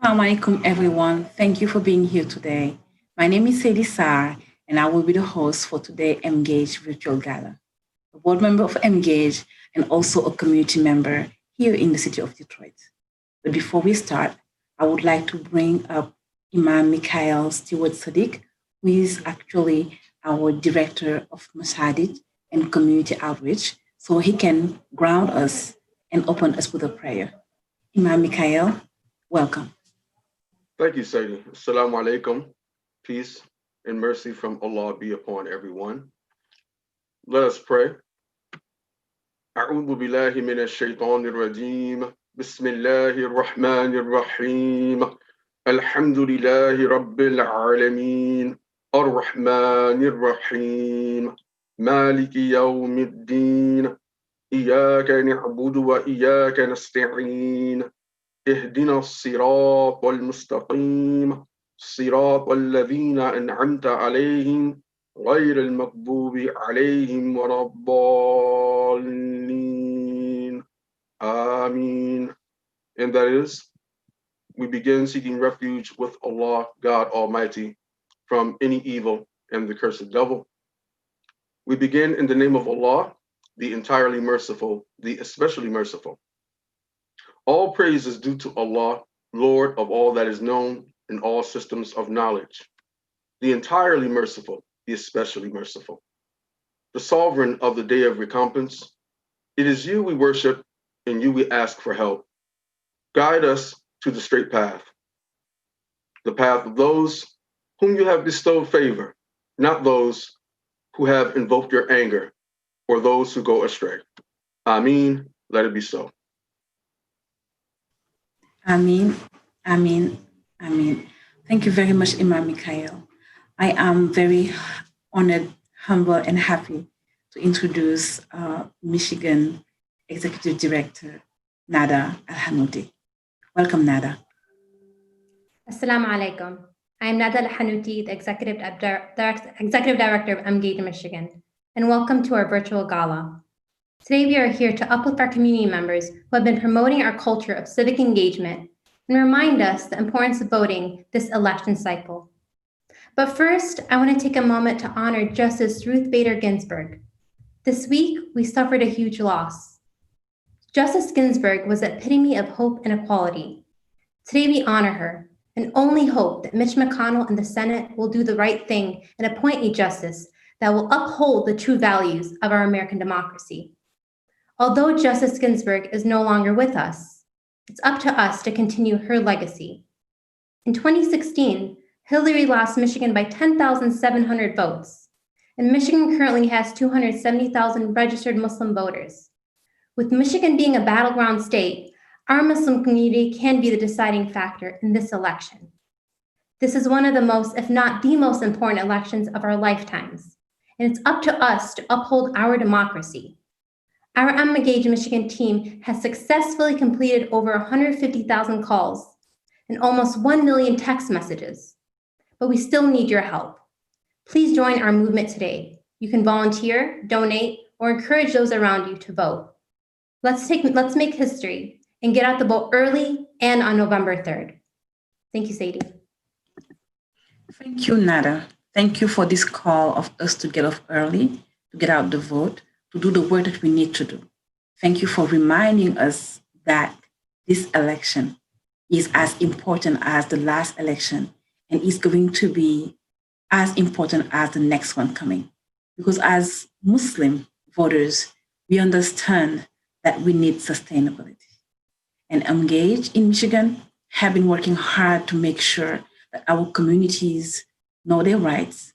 Assalamu alaikum, everyone. Thank you for being here today. My name is Sadie Sar, and I will be the host for today Emgage Virtual Gala, a board member of Emgage and also a community member here in the city of Detroit. But before we start, I would like to bring up Imam Mikhail Stewart Sadiq, who is actually our director of Masjid and community outreach, so he can ground us and open us with a prayer. Imam Mikhail, welcome. Thank you, Sadie. Assalamu alaikum. Peace and mercy from Allah be upon everyone. Let us pray. أعوذ بالله من الشيطان الرجيم. بسم الله الرحمن الرحيم. الحمد لله رب العالمين. الرحمن الرحيم. مالك يوم الدين. إياك نعبد وإياك نستعين. اهدنا الصراط المستقيم صراط الذين أنعمت عليهم غير المغضوب عليهم ولا الضالين. Ameen. And that is, we begin seeking refuge with Allah, God Almighty, from any evil and the cursed devil. We begin in the name of Allah, the entirely merciful, the especially merciful. All praise is due to Allah, Lord of all that is known and all systems of knowledge, the entirely merciful, the especially merciful, the sovereign of the day of recompense. It is you we worship and you we ask for help. Guide us to the straight path, the path of those whom you have bestowed favor, not those who have invoked your anger or those who go astray. Ameen. Let it be so. Amin, Amin, Amin. Thank you very much, Imam Mikhail. I am very honored, humble, and happy to introduce Michigan Executive Director Nada Al-Hanouti. Welcome, Nada. Assalamu alaikum. I am Nada Al-Hanouti, the Executive Director of Emgage, Michigan, and welcome to our virtual gala. Today, we are here to uplift our community members who have been promoting our culture of civic engagement and remind us the importance of voting this election cycle. But first, I want to take a moment to honor Justice Ruth Bader Ginsburg. This week, we suffered a huge loss. Justice Ginsburg was the epitome of hope and equality. Today, we honor her and only hope that Mitch McConnell and the Senate will do the right thing and appoint a justice that will uphold the true values of our American democracy. Although Justice Ginsburg is no longer with us, it's up to us to continue her legacy. In 2016, Hillary lost Michigan by 10,700 votes, and Michigan currently has 270,000 registered Muslim voters. With Michigan being a battleground state, our Muslim community can be the deciding factor in this election. This is one of the most, if not the most important elections of our lifetimes, and it's up to us to uphold our democracy. Our Emgage Michigan team has successfully completed over 150,000 calls and almost 1 million text messages. But we still need your help. Please join our movement today. You can volunteer, donate, or encourage those around you to vote. Let's make history and get out the vote early and on November 3rd. Thank you, Sadie. Thank you, Nada. Thank you for this call of us to get off early, to get out the vote, to do the work that we need to do. Thank you for reminding us that this election is as important as the last election and is going to be as important as the next one coming. Because as Muslim voters, we understand that we need sustainability. And Emgage in Michigan have been working hard to make sure that our communities know their rights,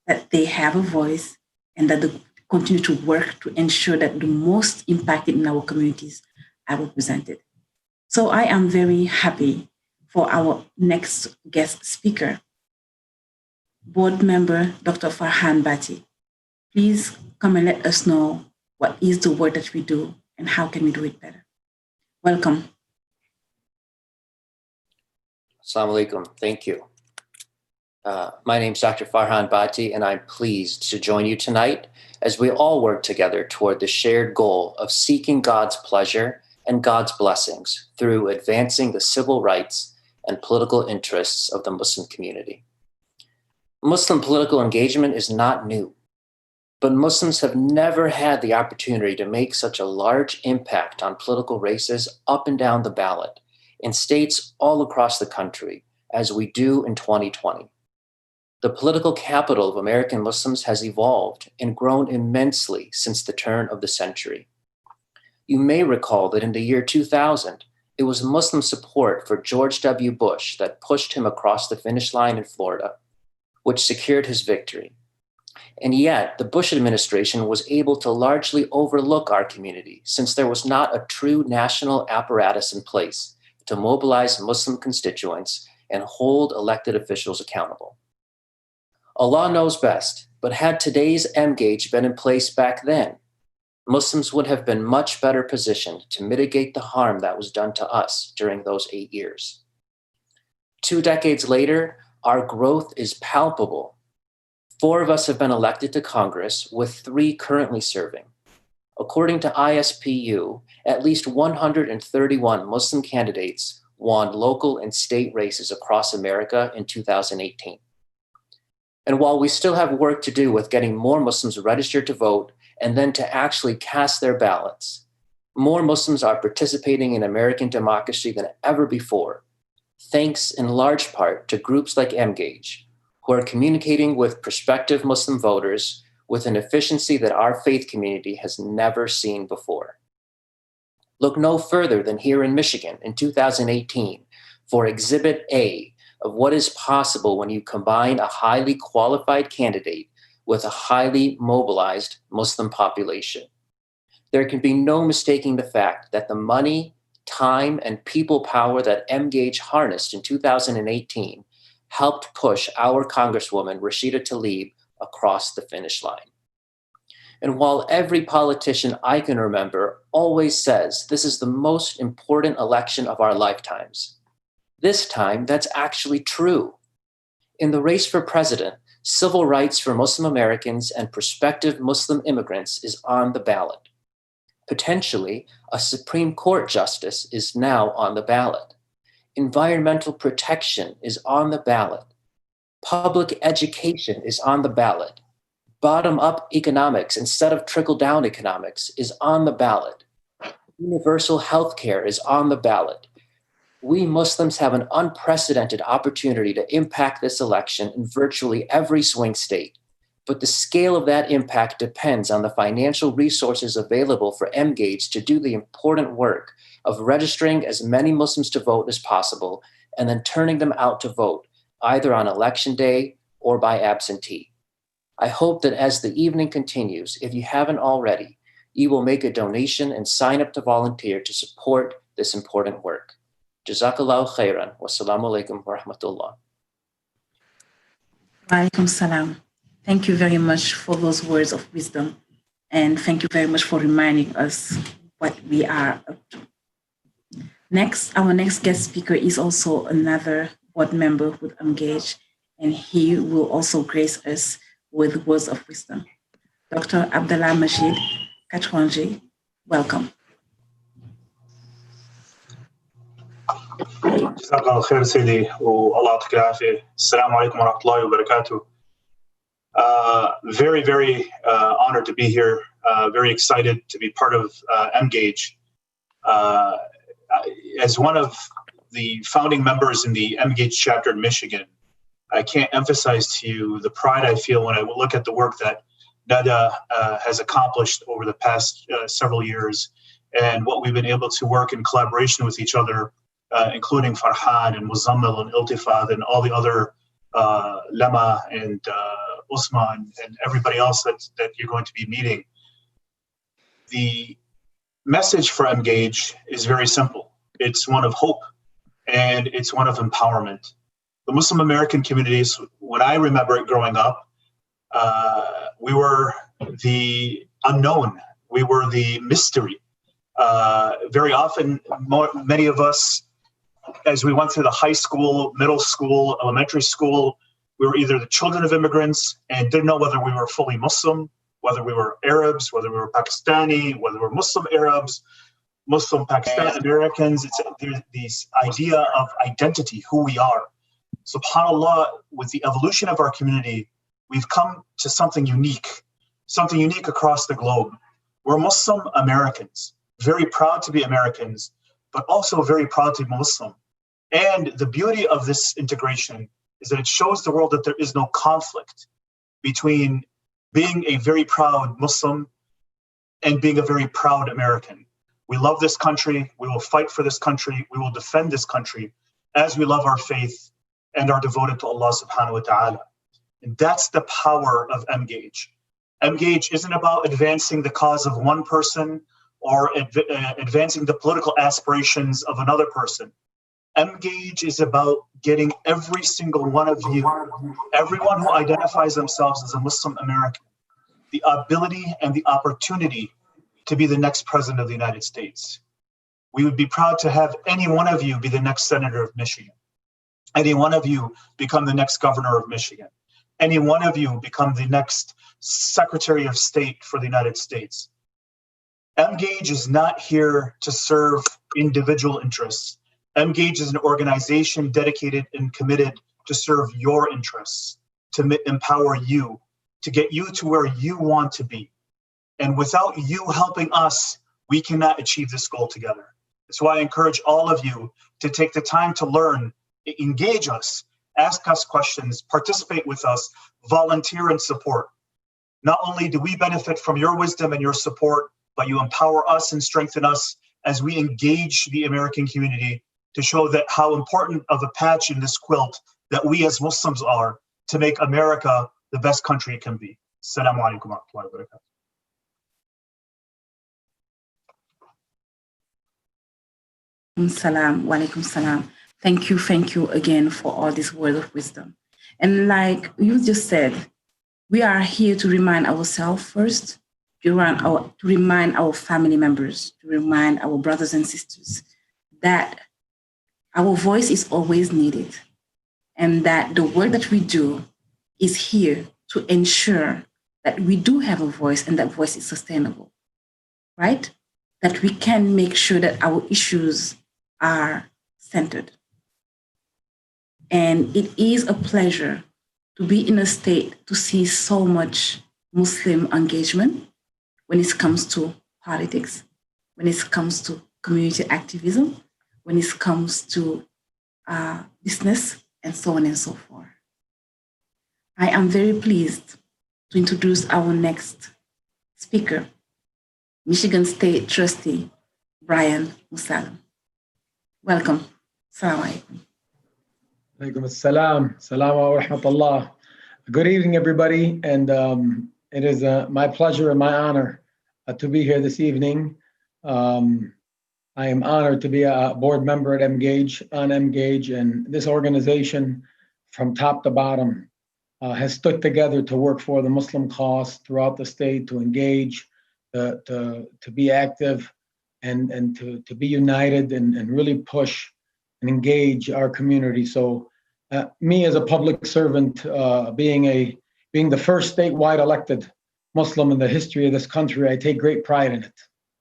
that they have a voice, and that they continue to work to ensure that the most impacted in our communities are represented. So I am very happy for our next guest speaker, board member Dr. Farhan Bati. Please come and let us know what is the work that we do and how can we do it better. Welcome. Assalamu alaikum. Thank you. My name is Dr. Farhan Bati, and I'm pleased to join you tonight as we all work together toward the shared goal of seeking God's pleasure and God's blessings through advancing the civil rights and political interests of the Muslim community. Muslim political engagement is not new, but Muslims have never had the opportunity to make such a large impact on political races up and down the ballot in states all across the country as we do in 2020. The political capital of American Muslims has evolved and grown immensely since the turn of the century. You may recall that in the year 2000, it was Muslim support for George W. Bush that pushed him across the finish line in Florida, which secured his victory. And yet, the Bush administration was able to largely overlook our community since there was not a true national apparatus in place to mobilize Muslim constituents and hold elected officials accountable. Allah knows best, but had today's Emgage been in place back then, Muslims would have been much better positioned to mitigate the harm that was done to us during those 8 years. 2 decades later, our growth is palpable. 4 of us have been elected to Congress, with 3 currently serving. According to ISPU, at least 131 Muslim candidates won local and state races across America in 2018. And while we still have work to do with getting more Muslims registered to vote and then to actually cast their ballots, more Muslims are participating in American democracy than ever before, thanks in large part to groups like Emgage, who are communicating with prospective Muslim voters with an efficiency that our faith community has never seen before. Look no further than here in Michigan in 2018 for Exhibit A of what is possible when you combine a highly qualified candidate with a highly mobilized Muslim population. There can be no mistaking the fact that the money, time, and people power that Emgage harnessed in 2018 helped push our Congresswoman, Rashida Tlaib, across the finish line. And while every politician I can remember always says this is the most important election of our lifetimes, this time that's actually true. In the race for president, civil rights for Muslim Americans and prospective Muslim immigrants is on the ballot. Potentially, a Supreme Court justice is now on the ballot. Environmental protection is on the ballot. Public education is on the ballot. Bottom-up economics instead of trickle-down economics is on the ballot. Universal health care is on the ballot. We Muslims have an unprecedented opportunity to impact this election in virtually every swing state, but the scale of that impact depends on the financial resources available for Emgage to do the important work of registering as many Muslims to vote as possible and then turning them out to vote, either on election day or by absentee. I hope that as the evening continues, if you haven't already, you will make a donation and sign up to volunteer to support this important work. Jazakallahu khairan. Wassalamu alaikum wa rahmatullah. Wa alaikum salam. Thank you very much for those words of wisdom. And thank you very much for reminding us what we are up to. Next, our next guest speaker is also another board member with Emgage, and he will also grace us with words of wisdom. Dr. Abdallah Majid Katranji, welcome. جزاك الله خير سيدي والله يعطيك العافية. السلام عليكم ورحمة الله وبركاته. Very honored to be here. Very excited to be part of Emgage. As one of the founding members in the Emgage chapter in Michigan, I can't emphasize to you the pride I feel when I look at the work that Nada has accomplished over the past several years and what we've been able to work in collaboration with each other, including Farhan and Muzammil and Iltifad and all the other Lama and Usman and everybody else that you're going to be meeting. The message for Emgage is very simple. It's one of hope and it's one of empowerment. The Muslim American communities, when I remember it growing up, we were the unknown. We were the mystery. Very often, many of us, as we went through the high school, middle school, elementary school, we were either the children of immigrants and didn't know whether we were fully Muslim, whether we were Arabs, whether we were Pakistani, whether we were Muslim Arabs. Muslim Pakistan Americans. There's this idea of identity, who we are. SubhanAllah, with the evolution of our community, we've come to something unique across the globe. We're Muslim Americans, very proud to be Americans, but also very proud to be Muslim. And the beauty of this integration is that it shows the world that there is no conflict between being a very proud Muslim and being a very proud American. We love this country. We will fight for this country. We will defend this country as we love our faith and are devoted to Allah subhanahu wa ta'ala. And that's the power of Emgage. Emgage isn't about advancing the cause of one person or advancing the political aspirations of another person. Emgage is about getting every single one of you, everyone who identifies themselves as a Muslim American, the ability and the opportunity to be the next president of the United States. We would be proud to have any one of you be the next senator of Michigan. Any one of you become the next governor of Michigan. Any one of you become the next Secretary of State for the United States. Emgage is not here to serve individual interests. Emgage is an organization dedicated and committed to serve your interests, to empower you, to get you to where you want to be. And without you helping us, we cannot achieve this goal together. That's why I encourage all of you to take the time to learn, engage us, ask us questions, participate with us, volunteer and support. Not only do we benefit from your wisdom and your support, but you empower us and strengthen us as we engage the American community to show that how important of a patch in this quilt that we as Muslims are to make America the best country it can be. Assalamu alaikum wa rahmatullahi wa barakatuh. Salam, wa alaikum salam. Thank you again for all this word of wisdom. And like you just said, we are here to remind ourselves first, to remind our family members, to remind our brothers and sisters that our voice is always needed and that the work that we do is here to ensure that we do have a voice and that voice is sustainable, right? That we can make sure that our issues are centered. And it is a pleasure to be in a state to see so much Muslim engagement when it comes to politics, when it comes to community activism, when it comes to business, and so on and so forth. I am very pleased to introduce our next speaker, Michigan State Trustee, Brian Musalam. Welcome. Assalamu alaikum. Alaikum assalam. Salam wa rahmatullah. Good evening, everybody. And it is my pleasure and my honor to be here this evening. I am honored to be a board member at Emgage, and this organization from top to bottom has stood together to work for the Muslim cause throughout the state, to engage, to be active, and to be united and really push and engage our community. So me as a public servant, being the first statewide elected Muslim in the history of this country, I take great pride in it,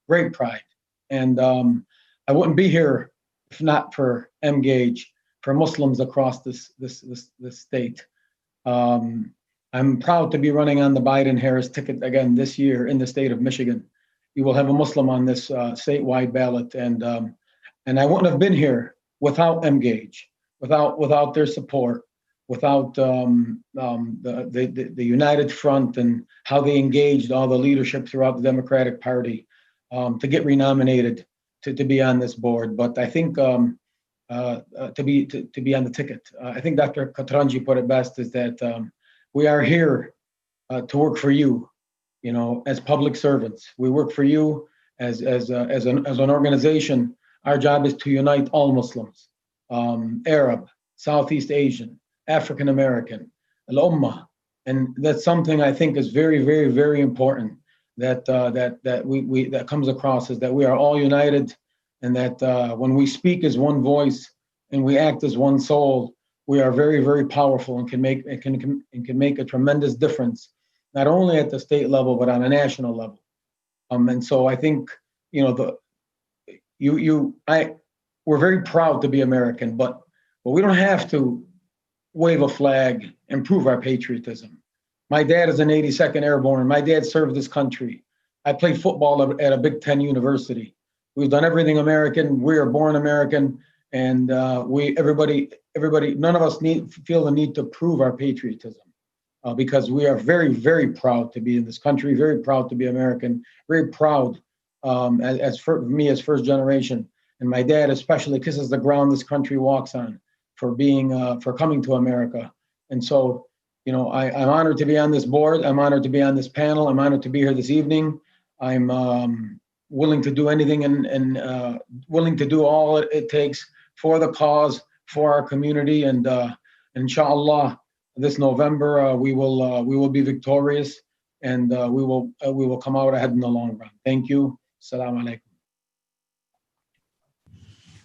great pride. And I wouldn't be here if not for Emgage, for Muslims across this state. I'm proud to be running on the Biden-Harris ticket again this year in the state of Michigan. You will have a Muslim on this statewide ballot, and I wouldn't have been here without Emgage, without their support, without the United Front and how they engaged all the leadership throughout the Democratic Party to get renominated to be on this board. But I think to be on the ticket, I think Dr. Katranji put it best, is that we are here to work for you, as public servants. We work for you as an organization. Our job is to unite all Muslims, Arab, Southeast Asian, African American, al-Ummah, and that's something I think is very, very, very important. That comes across, is that we are all united, and that when we speak as one voice and we act as one soul, we are very, very powerful and can make a tremendous difference, not only at the state level but on a national level. And so I think we're very proud to be American, but we don't have to wave a flag and prove our patriotism. My dad is an 82nd Airborne. My dad served this country. I played football at a Big Ten university. We've done everything American. We are born American, and everybody, none of us feel the need to prove our patriotism because we are very, very proud to be in this country. Very proud to be American. Very proud as for me as first generation, and my dad especially kisses the ground this country walks on for coming to America. And so, I'm honored to be on this board. I'm honored to be on this panel. I'm honored to be here this evening. I'm willing to do anything and willing to do all it takes for the cause, for our community, and inshallah, this November we will be victorious, and we will come out ahead in the long run. Thank you. Assalamu alaikum.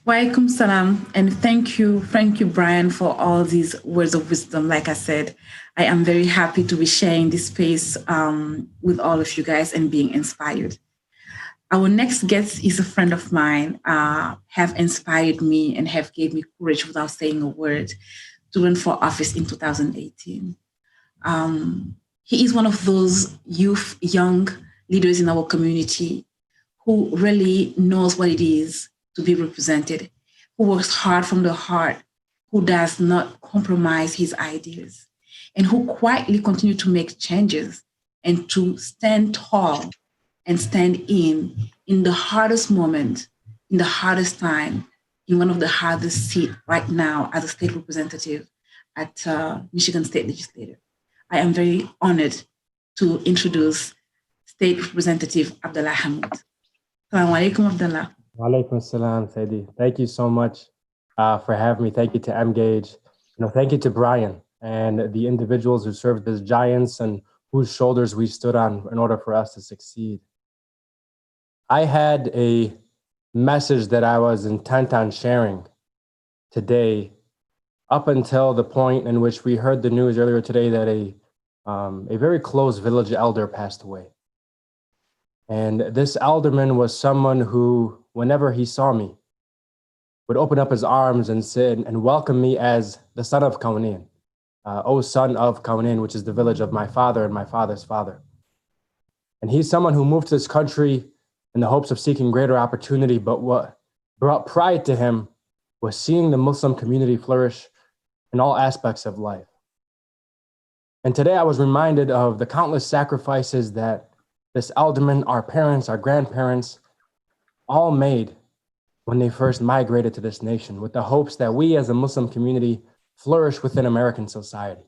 Wa alaikum salam, and thank you, Brian, for all these words of wisdom. Like I said, I am very happy to be sharing this space with all of you guys and being inspired. Our next guest is a friend of mine, have inspired me and have gave me courage without saying a word to run for office in 2018. He is one of those young leaders in our community who really knows what it is to be represented, who works hard from the heart, who does not compromise his ideas, and who quietly continue to make changes and to stand tall and stand in the hardest moment, in the hardest time, in one of the hardest seats right now as a state representative at Michigan State Legislature. I am very honored to introduce State Representative Abdullah Hamoud. Assalamu alaikum, Abdullah. Wa alaikum salam, Saidi. Thank you so much for having me. Thank you to Emgage. Thank you to Brian and the individuals who served as giants and whose shoulders we stood on in order for us to succeed. I had a message that I was intent on sharing today up until the point in which we heard the news earlier today that a very close village elder passed away. And this alderman was someone who, whenever he saw me, would open up his arms and sit and welcome me as the son of Kaunin, O son of Kaunin, which is the village of my father and my father's father. And he's someone who moved to this country in the hopes of seeking greater opportunity, but what brought pride to him was seeing the Muslim community flourish in all aspects of life. And today I was reminded of the countless sacrifices that this alderman, our parents, our grandparents, all made when they first migrated to this nation with the hopes that we as a Muslim community flourish within American society.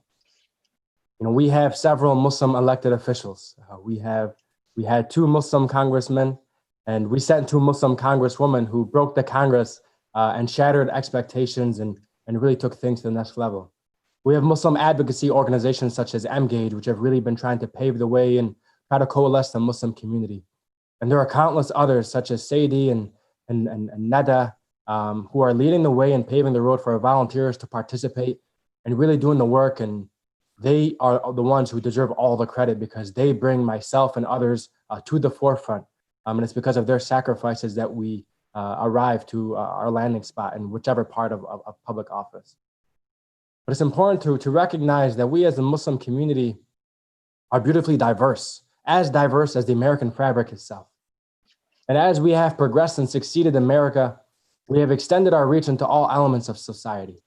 We have several Muslim elected officials. We had 2 Muslim congressmen, and we sent 2 Muslim congresswomen who broke the Congress and shattered expectations and really took things to the next level. We have Muslim advocacy organizations such as Emgage, which have really been trying to pave the way and try to coalesce the Muslim community. And there are countless others such as Saidi and Nada who are leading the way and paving the road for volunteers to participate and really doing the work. And they are the ones who deserve all the credit because they bring myself and others to the forefront. And it's because of their sacrifices that we arrive to our landing spot in whichever part of public office. But it's important to recognize that we as a Muslim community are beautifully diverse as the American fabric itself. And as we have progressed and succeeded in America, we have extended our reach into all elements of society,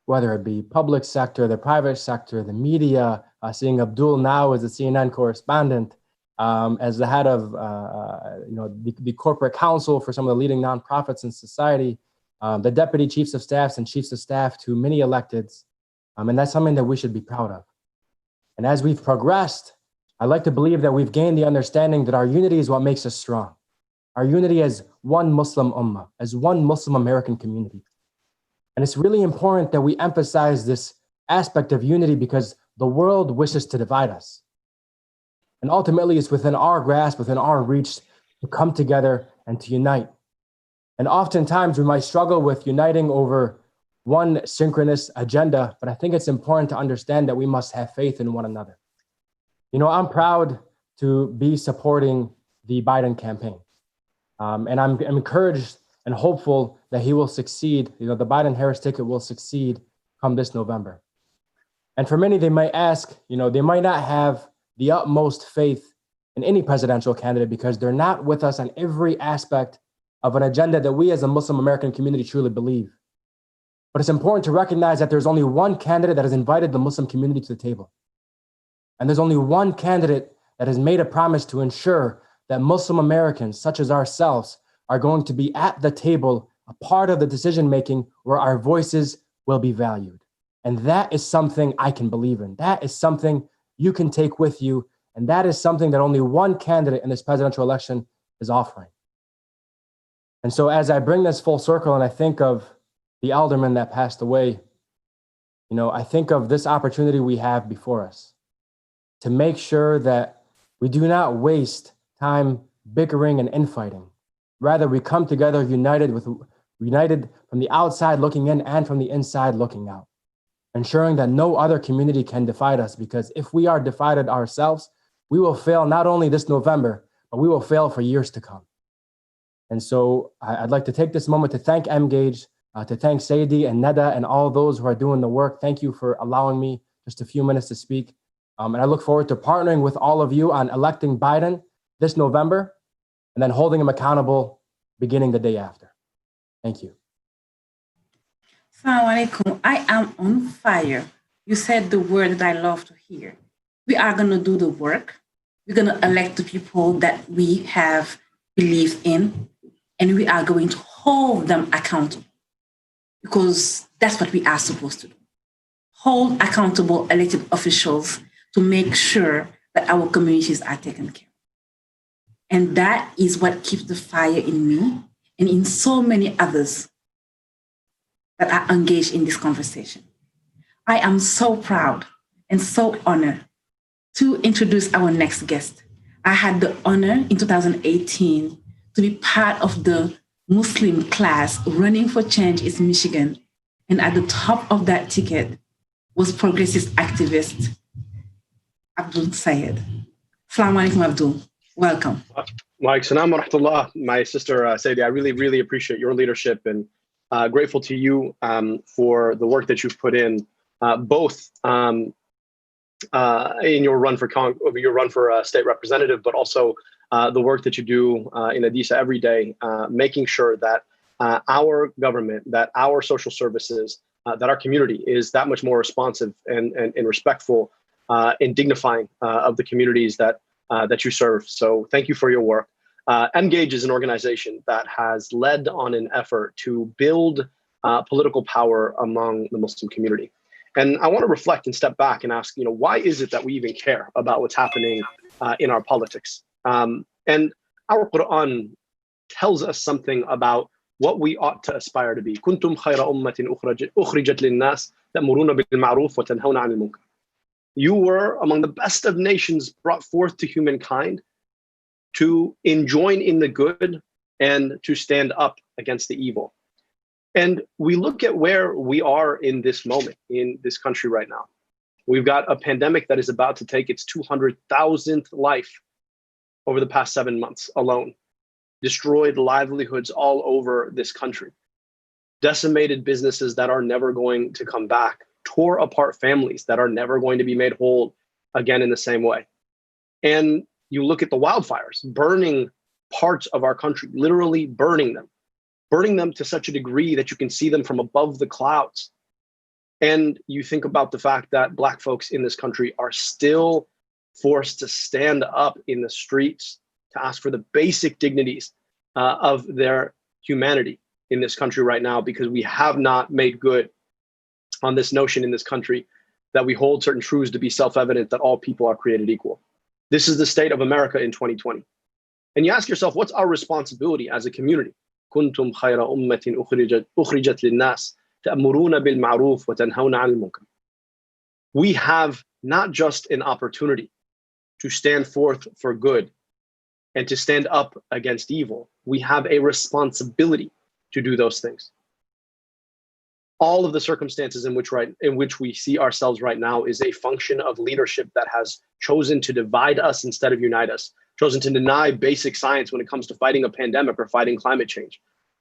whether it be public sector, the private sector, the media, seeing Abdul now as a CNN correspondent, as the head of the corporate council for some of the leading nonprofits in society, the deputy chiefs of staffs and chiefs of staff to many electeds. And that's something that we should be proud of. And as we've progressed, I like to believe that we've gained the understanding that our unity is what makes us strong. Our unity as one Muslim ummah, as one Muslim American community. And it's really important that we emphasize this aspect of unity because the world wishes to divide us. And ultimately, it's within our grasp, within our reach to come together and to unite. And oftentimes, we might struggle with uniting over one synchronous agenda, but I think it's important to understand that we must have faith in one another. I'm proud to be supporting the Biden campaign. And I'm encouraged and hopeful that he will succeed. The Biden-Harris ticket will succeed come this November. And for many, they might ask, they might not have the utmost faith in any presidential candidate because they're not with us on every aspect of an agenda that we as a Muslim American community truly believe. But it's important to recognize that there's only one candidate that has invited the Muslim community to the table. And there's only one candidate that has made a promise to ensure that Muslim Americans, such as ourselves, are going to be at the table, a part of the decision-making where our voices will be valued. And that is something I can believe in. That is something you can take with you. And that is something that only one candidate in this presidential election is offering. And so as I bring this full circle and I think of the alderman that passed away, I think of this opportunity we have before us to make sure that we do not waste time bickering and infighting. Rather, we come together united from the outside looking in and from the inside looking out, ensuring that no other community can divide us, because if we are divided ourselves, we will fail not only this November, but we will fail for years to come. And so I'd like to take this moment to thank Emgage, to thank Saidi and Neda and all those who are doing the work. Thank you for allowing me just a few minutes to speak. And I look forward to partnering with all of you on electing Biden this November and then holding him accountable beginning the day after. Thank you. Assalamu alaikum. I am on fire. You said the word that I love to hear. We are going to do the work. We're going to elect the people that we have belief in, and we are going to hold them accountable, because that's what we are supposed to do. Hold accountable elected officials to make sure that our communities are taken care of. And that is what keeps the fire in me and in so many others that are engaged in this conversation. I am so proud and so honored to introduce our next guest. I had the honor in 2018 to be part of the Muslim class running for change in Michigan. And at the top of that ticket was progressive activist Abdul Sayed. Assalamu alaikum, Abdul. Welcome. Wa alaikum wa rahmatullah. My sister Saidi, I really, really appreciate your leadership and grateful to you for the work that you've put in, both in your run for state representative, but also the work that you do in Adisa every day, making sure that our government, that our social services, that our community is that much more responsive and respectful and dignifying of the communities that you serve. So thank you for your work. Emgage is an organization that has led on an effort to build political power among the Muslim community. And I want to reflect and step back and ask, why is it that we even care about what's happening in our politics? And our Quran tells us something about what we ought to aspire to be. كنتم خير أمة أخرجت للناس تأمرون بالمعروف وتنهون عن المنكر. You were among the best of nations brought forth to humankind to enjoin in the good and to stand up against the evil. And we look at where we are in this moment in this country right now. We've got a pandemic that is about to take its 200,000th life over the past 7 months alone, destroyed livelihoods all over this country, decimated businesses that are never going to come back, tore apart families that are never going to be made whole again in the same way. And you look at the wildfires, burning parts of our country, literally burning them to such a degree that you can see them from above the clouds. And you think about the fact that Black folks in this country are still forced to stand up in the streets to ask for the basic dignities of their humanity in this country right now, because we have not made good on this notion in this country that we hold certain truths to be self-evident, that all people are created equal. This is the state of America in 2020. And you ask yourself, what's our responsibility as a community? كنتم خير أمة أخرجت للناس تأمرون بالمعروف وتنهون عن المنكر. We have not just an opportunity to stand forth for good and to stand up against evil. We have a responsibility to do those things. All of the circumstances in which we see ourselves right now is a function of leadership that has chosen to divide us instead of unite us, chosen to deny basic science when it comes to fighting a pandemic or fighting climate change,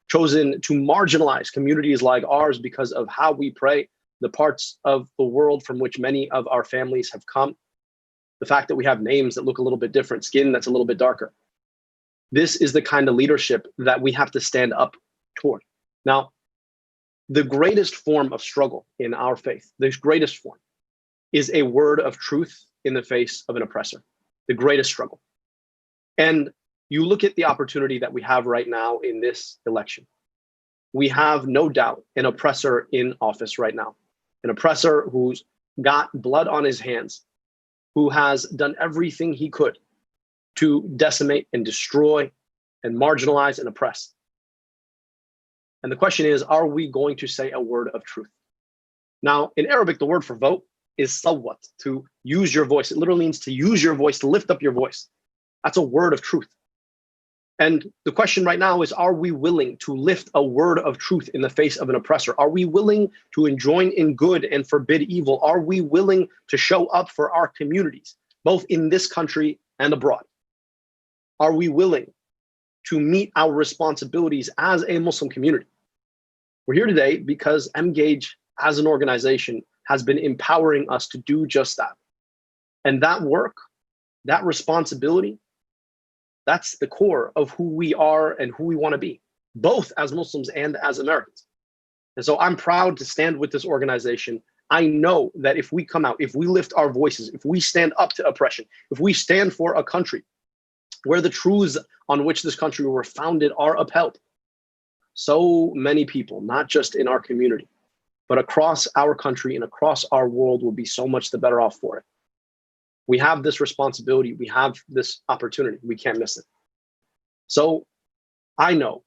chosen to marginalize communities like ours because of how we pray, the parts of the world from which many of our families have come, the fact that we have names that look a little bit different, skin that's a little bit darker. This is the kind of leadership that we have to stand up toward. Now, the greatest form of struggle in our faith, the greatest form, is a word of truth in the face of an oppressor, the greatest struggle. And you look at the opportunity that we have right now in this election. We have no doubt an oppressor in office right now, an oppressor who's got blood on his hands, who has done everything he could to decimate and destroy and marginalize and oppress. And the question is, are we going to say a word of truth? Now, in Arabic, the word for vote is sawwat, to use your voice. It literally means to use your voice, to lift up your voice. That's a word of truth. And the question right now is, are we willing to lift a word of truth in the face of an oppressor? Are we willing to join in good and forbid evil? Are we willing to show up for our communities, both in this country and abroad? Are we willing to meet our responsibilities as a Muslim community? We're here today because Emgage, as an organization, has been empowering us to do just that. And that work, that responsibility, that's the core of who we are and who we want to be, both as Muslims and as Americans. And so I'm proud to stand with this organization. I know that if we come out, if we lift our voices, if we stand up to oppression, if we stand for a country where the truths on which this country were founded are upheld, so many people, not just in our community, but across our country and across our world, will be so much the better off for it. We have this responsibility. We have this opportunity. We can't miss it. So I know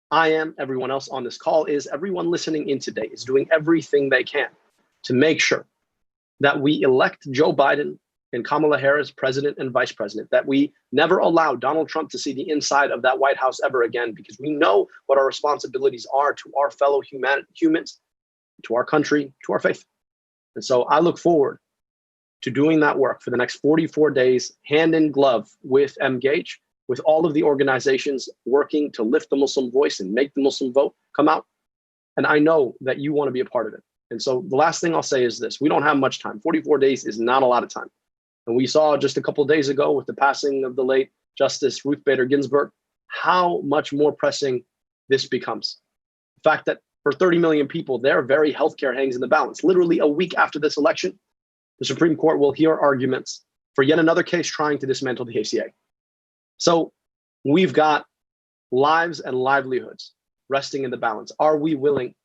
I am, everyone else on this call is, everyone listening in today is doing everything they can to make sure that we elect Joe Biden and Kamala Harris, president and vice president, that we never allow Donald Trump to see the inside of that White House ever again, because we know what our responsibilities are to our fellow humans, to our country, to our faith. And so I look forward to doing that work for the next 44 days, hand in glove with Emgage, with all of the organizations working to lift the Muslim voice and make the Muslim vote come out. And I know that you want to be a part of it. And so the last thing I'll say is this: we don't have much time. 44 days is not a lot of time. And we saw just a couple of days ago with the passing of the late Justice Ruth Bader Ginsburg, how much more pressing this becomes. The fact that for 30 million people, their very healthcare hangs in the balance. Literally a week after this election, the Supreme Court will hear arguments for yet another case trying to dismantle the ACA. So we've got lives and livelihoods resting in the balance. Are we willing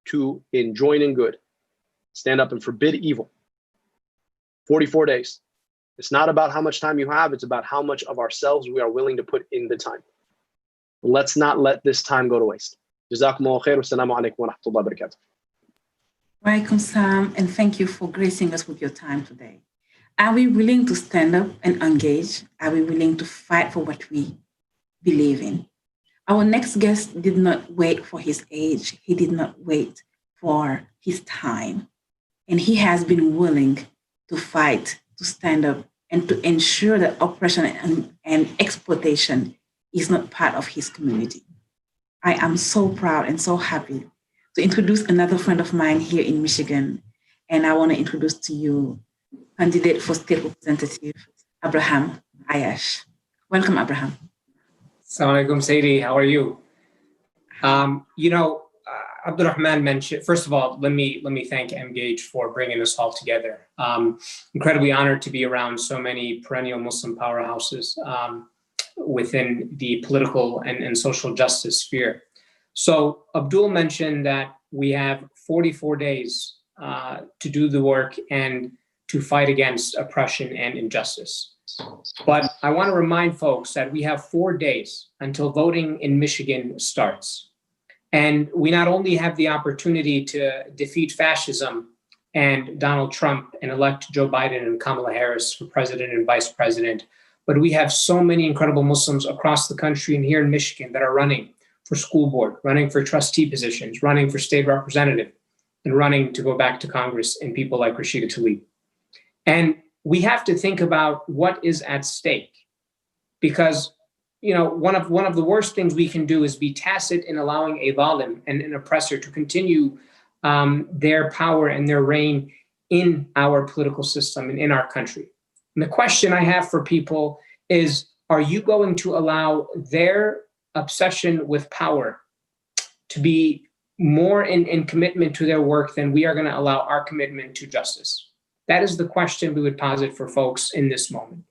to, in joining good, stand up and forbid evil? 44 days. It's not about how much time you have. It's about how much of ourselves we are willing to put in the time. Let's not let this time go to waste. Jazakumullah khair. Wassalamu alaikum wa rahmatullahi wa barakatuh. Walaikum salam, and thank you for gracing us with your time today. Are we willing to stand up and engage? Are we willing to fight for what we believe in? Our next guest did not wait for his age. He did not wait for his time. And he has been willing to fight, to stand up, and to ensure that oppression and exploitation is not part of his community. I am so proud and so happy to introduce another friend of mine here in Michigan. And I want to introduce to you candidate for state representative, Abraham Ayash. Welcome, Abraham. Assalamu alaikum, Saidi. How are you? Abdurrahman mentioned, first of all, let me thank Emgage for bringing us all together. Incredibly honored to be around so many perennial Muslim powerhouses within the political and social justice sphere. So Abdul mentioned that we have 44 days to do the work and to fight against oppression and injustice. But I want to remind folks that we have 4 days until voting in Michigan starts. And we not only have the opportunity to defeat fascism and Donald Trump and elect Joe Biden and Kamala Harris for president and vice president, but we have so many incredible Muslims across the country and here in Michigan that are running for school board, running for trustee positions, running for state representative, and running to go back to Congress, and people like Rashida Tlaib. And we have to think about what is at stake, because one of the worst things we can do is be tacit in allowing a zalim and an oppressor to continue their power and their reign in our political system and in our country. And the question I have for people is, are you going to allow their obsession with power to be more in commitment to their work than we are going to allow our commitment to justice? That is the question we would posit for folks in this moment.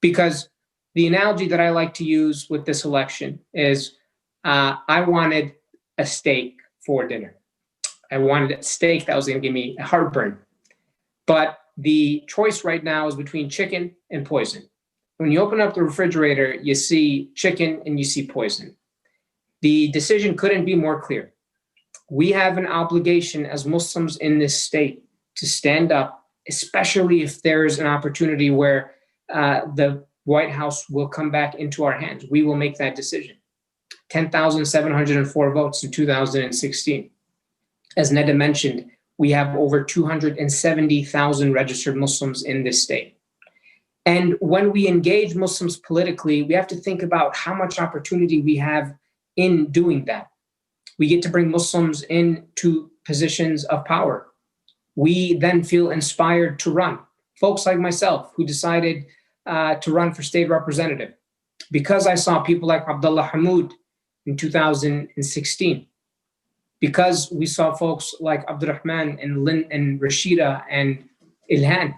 Because the analogy that I like to use with this election is I wanted a steak for dinner. I wanted a steak that was going to give me a heartburn. But the choice right now is between chicken and poison. When you open up the refrigerator, you see chicken and you see poison. The decision couldn't be more clear. We have an obligation as Muslims in this state to stand up, especially if there's an opportunity where the White House will come back into our hands. We will make that decision. 10,704 votes in 2016. As Neda mentioned, we have over 270,000 registered Muslims in this state. And when we engage Muslims politically, we have to think about how much opportunity we have in doing that. We get to bring Muslims into positions of power. We then feel inspired to run. Folks like myself who decided to run for state representative because I saw people like Abdullah Hamoud in 2016. Because we saw folks like Abdurrahman and Lynn and Rashida and Ilhan,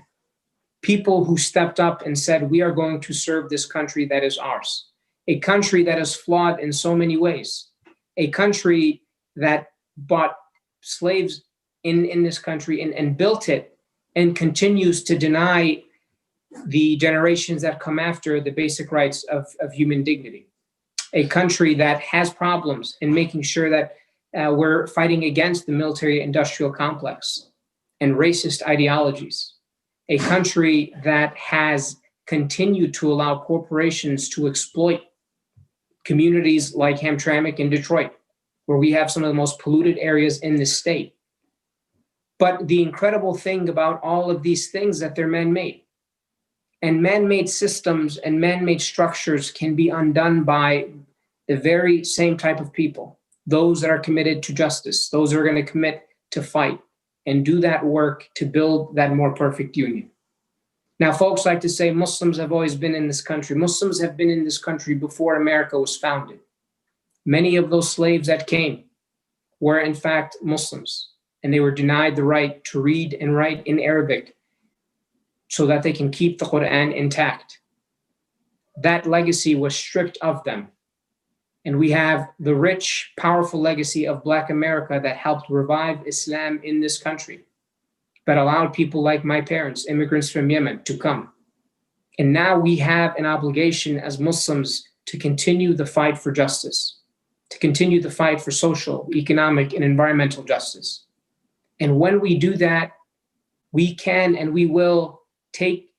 people who stepped up and said, we are going to serve this country that is ours, a country that is flawed in so many ways, a country that bought slaves in this country and built it and continues to deny the generations that come after the basic rights of human dignity, a country that has problems in making sure that we're fighting against the military-industrial complex and racist ideologies, a country that has continued to allow corporations to exploit communities like Hamtramck in Detroit, where we have some of the most polluted areas in this state. But the incredible thing about all of these things is that they're man-made. And man-made systems and man-made structures can be undone by the very same type of people, those that are committed to justice, those who are going to commit to fight and do that work to build that more perfect union. Now, folks like to say Muslims have always been in this country. Muslims have been in this country before America was founded. Many of those slaves that came were in fact Muslims, and they were denied the right to read and write in Arabic so that they can keep the Quran intact. That legacy was stripped of them. And we have the rich, powerful legacy of Black America that helped revive Islam in this country, that allowed people like my parents, immigrants from Yemen, to come. And now we have an obligation as Muslims to continue the fight for justice, to continue the fight for social, economic, and environmental justice. And when we do that, we can and we will take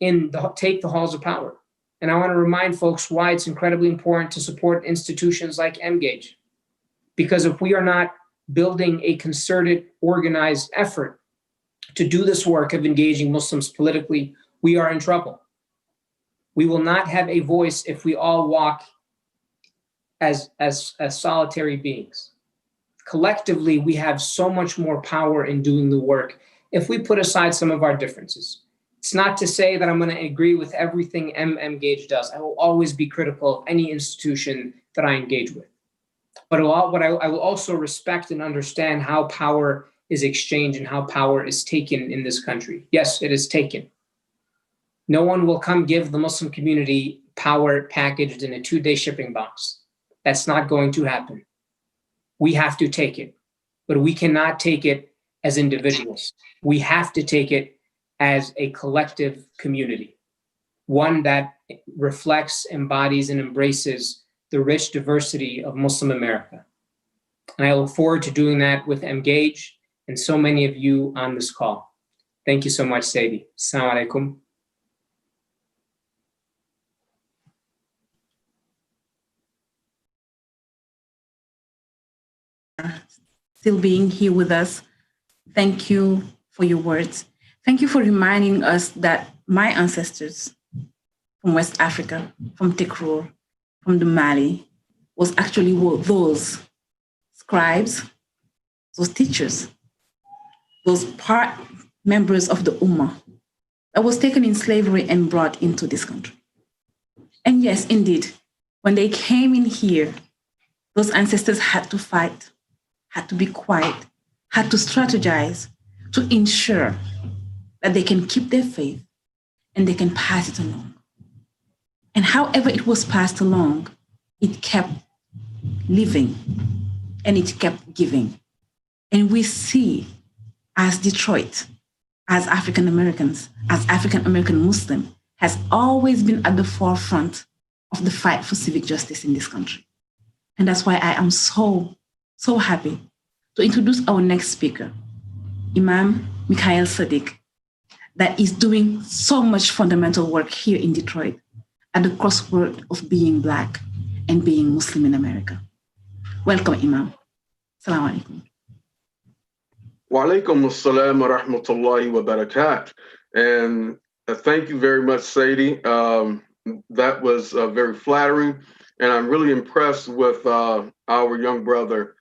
the halls of power. And I want to remind folks why it's incredibly important to support institutions like Emgage. Because if we are not building a concerted, organized effort to do this work of engaging Muslims politically, we are in trouble. We will not have a voice if we all walk as solitary beings. Collectively, we have so much more power in doing the work if we put aside some of our differences. It's not to say that I'm going to agree with everything Emgage does. I will always be critical of any institution that I engage with. But I will also respect and understand how power is exchanged and how power is taken in this country. Yes, it is taken. No one will come give the Muslim community power packaged in a 2-day shipping box. That's not going to happen. We have to take it, but we cannot take it as individuals. We have to take it as a collective community, one that reflects, embodies, and embraces the rich diversity of Muslim America. And I look forward to doing that with Emgage and so many of you on this call. Thank you so much, Saidi. Assalamu alaikum. Still being here with us. Thank you for your words. Thank you for reminding us that my ancestors from West Africa, from Tikrur, from the Mali was actually those scribes, those teachers, those part members of the Ummah that was taken in slavery and brought into this country. And yes, indeed, when they came in here, those ancestors had to fight, had to be quiet, had to strategize to ensure that they can keep their faith and they can pass it along. And however it was passed along, it kept living and it kept giving. And we see as Detroit, as African Americans, as African American Muslim, has always been at the forefront of the fight for civic justice in this country. And that's why I am so happy to introduce our next speaker, Imam Mikhail Sadiq, that is doing so much fundamental work here in Detroit at the crossroad of being Black and being Muslim in America. Welcome, Imam. Assalamu alaikum. Wa alaikum assalam wa rahmatullahi wa barakatuh. And thank you very much, Sadie. That was very flattering. And I'm really impressed with our young brother,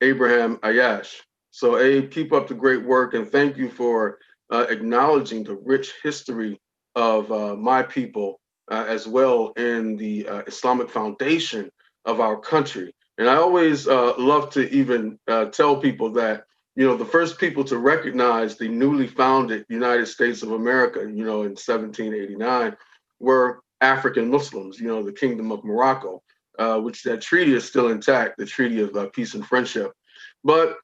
Abraham Ayash. So Abe, keep up the great work, and thank you for acknowledging the rich history of my people as well in the Islamic foundation of our country. And I always love to even tell people that, the first people to recognize the newly founded United States of America, in 1789, were African Muslims, the Kingdom of Morocco, which that treaty is still intact, the Treaty of Peace and Friendship. But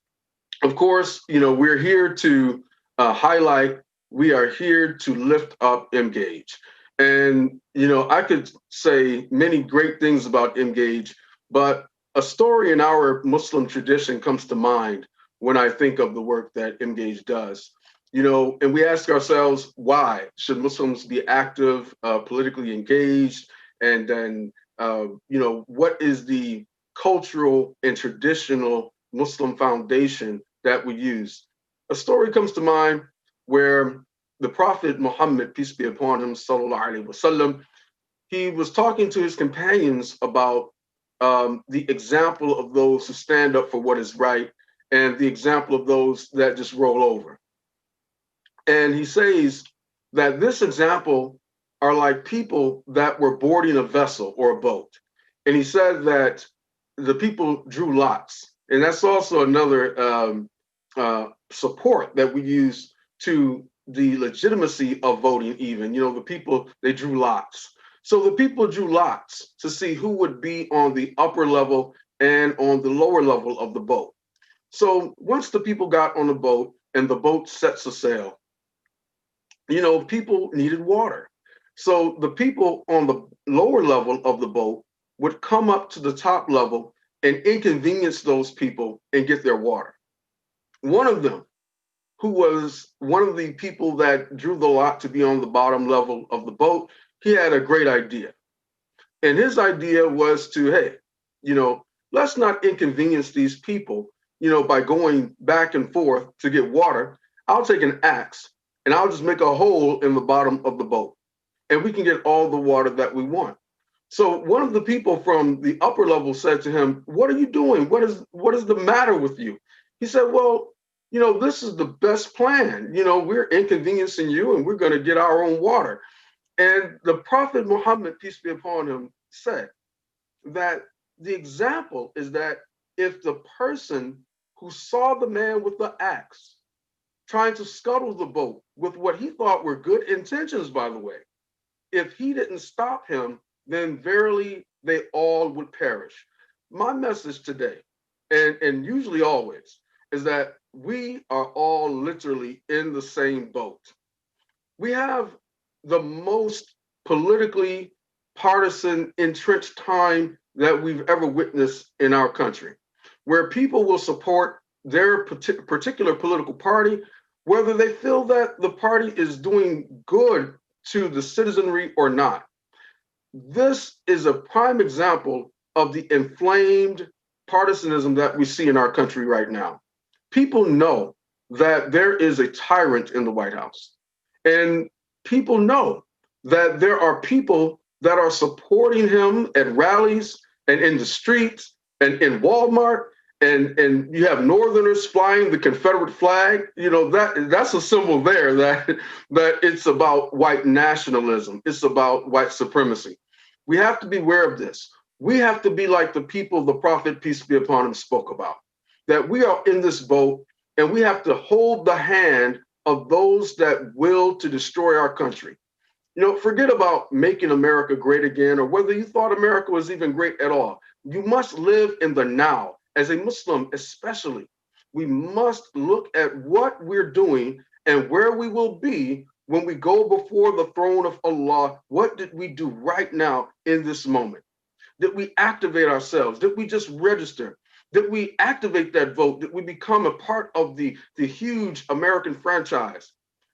of course, we're here to highlight, we are here to lift up Emgage. And, I could say many great things about Emgage, but a story in our Muslim tradition comes to mind when I think of the work that Emgage does. And we ask ourselves, why should Muslims be active, politically engaged? And then, what is the cultural and traditional Muslim foundation that we use? A story comes to mind where the Prophet Muhammad, peace be upon him, sallallahu alaihi wasallam, he was talking to his companions about the example of those who stand up for what is right and the example of those that just roll over. And he says that this example are like people that were boarding a vessel or a boat. And he said that the people drew lots. And that's also another support that we use to the legitimacy of voting even. The people, they drew lots. So the people drew lots to see who would be on the upper level and on the lower level of the boat. So once the people got on the boat and the boat sets a sail, people needed water. So the people on the lower level of the boat would come up to the top level and inconvenience those people and get their water. One of them, who was one of the people that drew the lot to be on the bottom level of the boat, he had a great idea. And his idea was to, hey, let's not inconvenience these people, by going back and forth to get water. I'll take an axe and I'll just make a hole in the bottom of the boat and we can get all the water that we want. So one of the people from the upper level said to him, what are you doing? What is the matter with you? He said, well, this is the best plan. We're inconveniencing you and we're going to get our own water. And the Prophet Muhammad, peace be upon him, said that the example is that if the person who saw the man with the axe trying to scuttle the boat with what he thought were good intentions, by the way, if he didn't stop him, then verily they all would perish. My message today, and usually always, is that we are all literally in the same boat. We have the most politically partisan entrenched time that we've ever witnessed in our country, where people will support their particular political party, whether they feel that the party is doing good to the citizenry or not. This is a prime example of the inflamed partisanism that we see in our country right now. People know that there is a tyrant in the White House, and people know that there are people that are supporting him at rallies and in the streets and in Walmart, and you have Northerners flying the Confederate flag. You know, that's a symbol there that it's about white nationalism. It's about white supremacy. We have to be aware of this. We have to be like the people the Prophet, peace be upon him, spoke about, that we are in this boat and we have to hold the hand of those that will to destroy our country. You know, forget about making America great again, or whether you thought America was even great at all. You must live in the now. As a Muslim, especially, we must look at what we're doing and where we will be when we go before the throne of Allah. What did we do right now in this moment? Did we activate ourselves? Did we just register? Did we activate that vote? Did we become a part of the huge American franchise?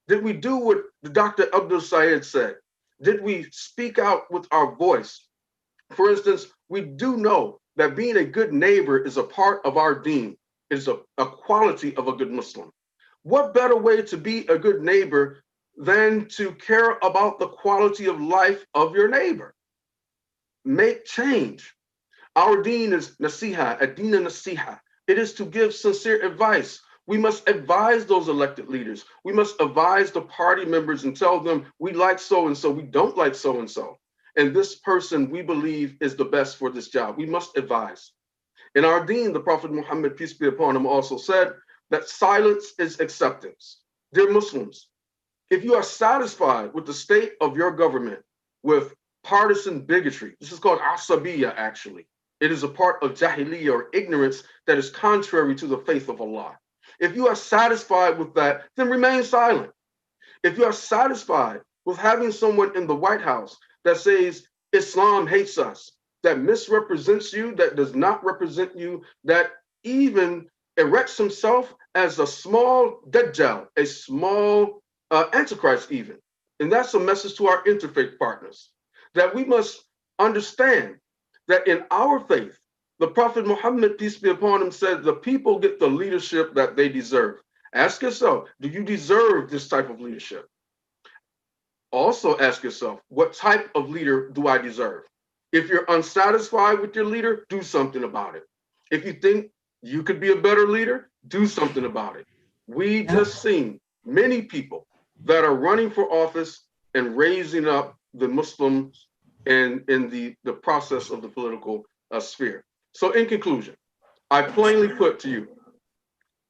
Did we do what Dr. Abdul Sayed said? Did we speak out with our voice? For instance, we do know that being a good neighbor is a part of our deen, is a quality of a good Muslim. What better way to be a good neighbor than to care about the quality of life of your neighbor? Make change. Our deen is nasiha, ad-din nasiha. It is to give sincere advice. We must advise those elected leaders. We must advise the party members and tell them we like so-and-so, we don't like so-and-so. And this person we believe is the best for this job. We must advise. In our deen, the Prophet Muhammad, peace be upon him, also said that silence is acceptance. Dear Muslims, if you are satisfied with the state of your government with partisan bigotry, this is called asabiya actually. It is a part of jahiliyyah or ignorance that is contrary to the faith of Allah. If you are satisfied with that, then remain silent. If you are satisfied with having someone in the White House that says Islam hates us, that misrepresents you, that does not represent you, that even erects himself as a small dajjal, a small antichrist even. And that's a message to our interfaith partners, that we must understand that in our faith, the Prophet Muhammad, peace be upon him, said the people get the leadership that they deserve. Ask yourself, do you deserve this type of leadership? Also ask yourself, what type of leader do I deserve? If you're unsatisfied with your leader, do something about it. If you think you could be a better leader, do something about it. We just seen many people that are running for office and raising up the Muslims in the process of the political sphere. So in conclusion, I plainly put to you,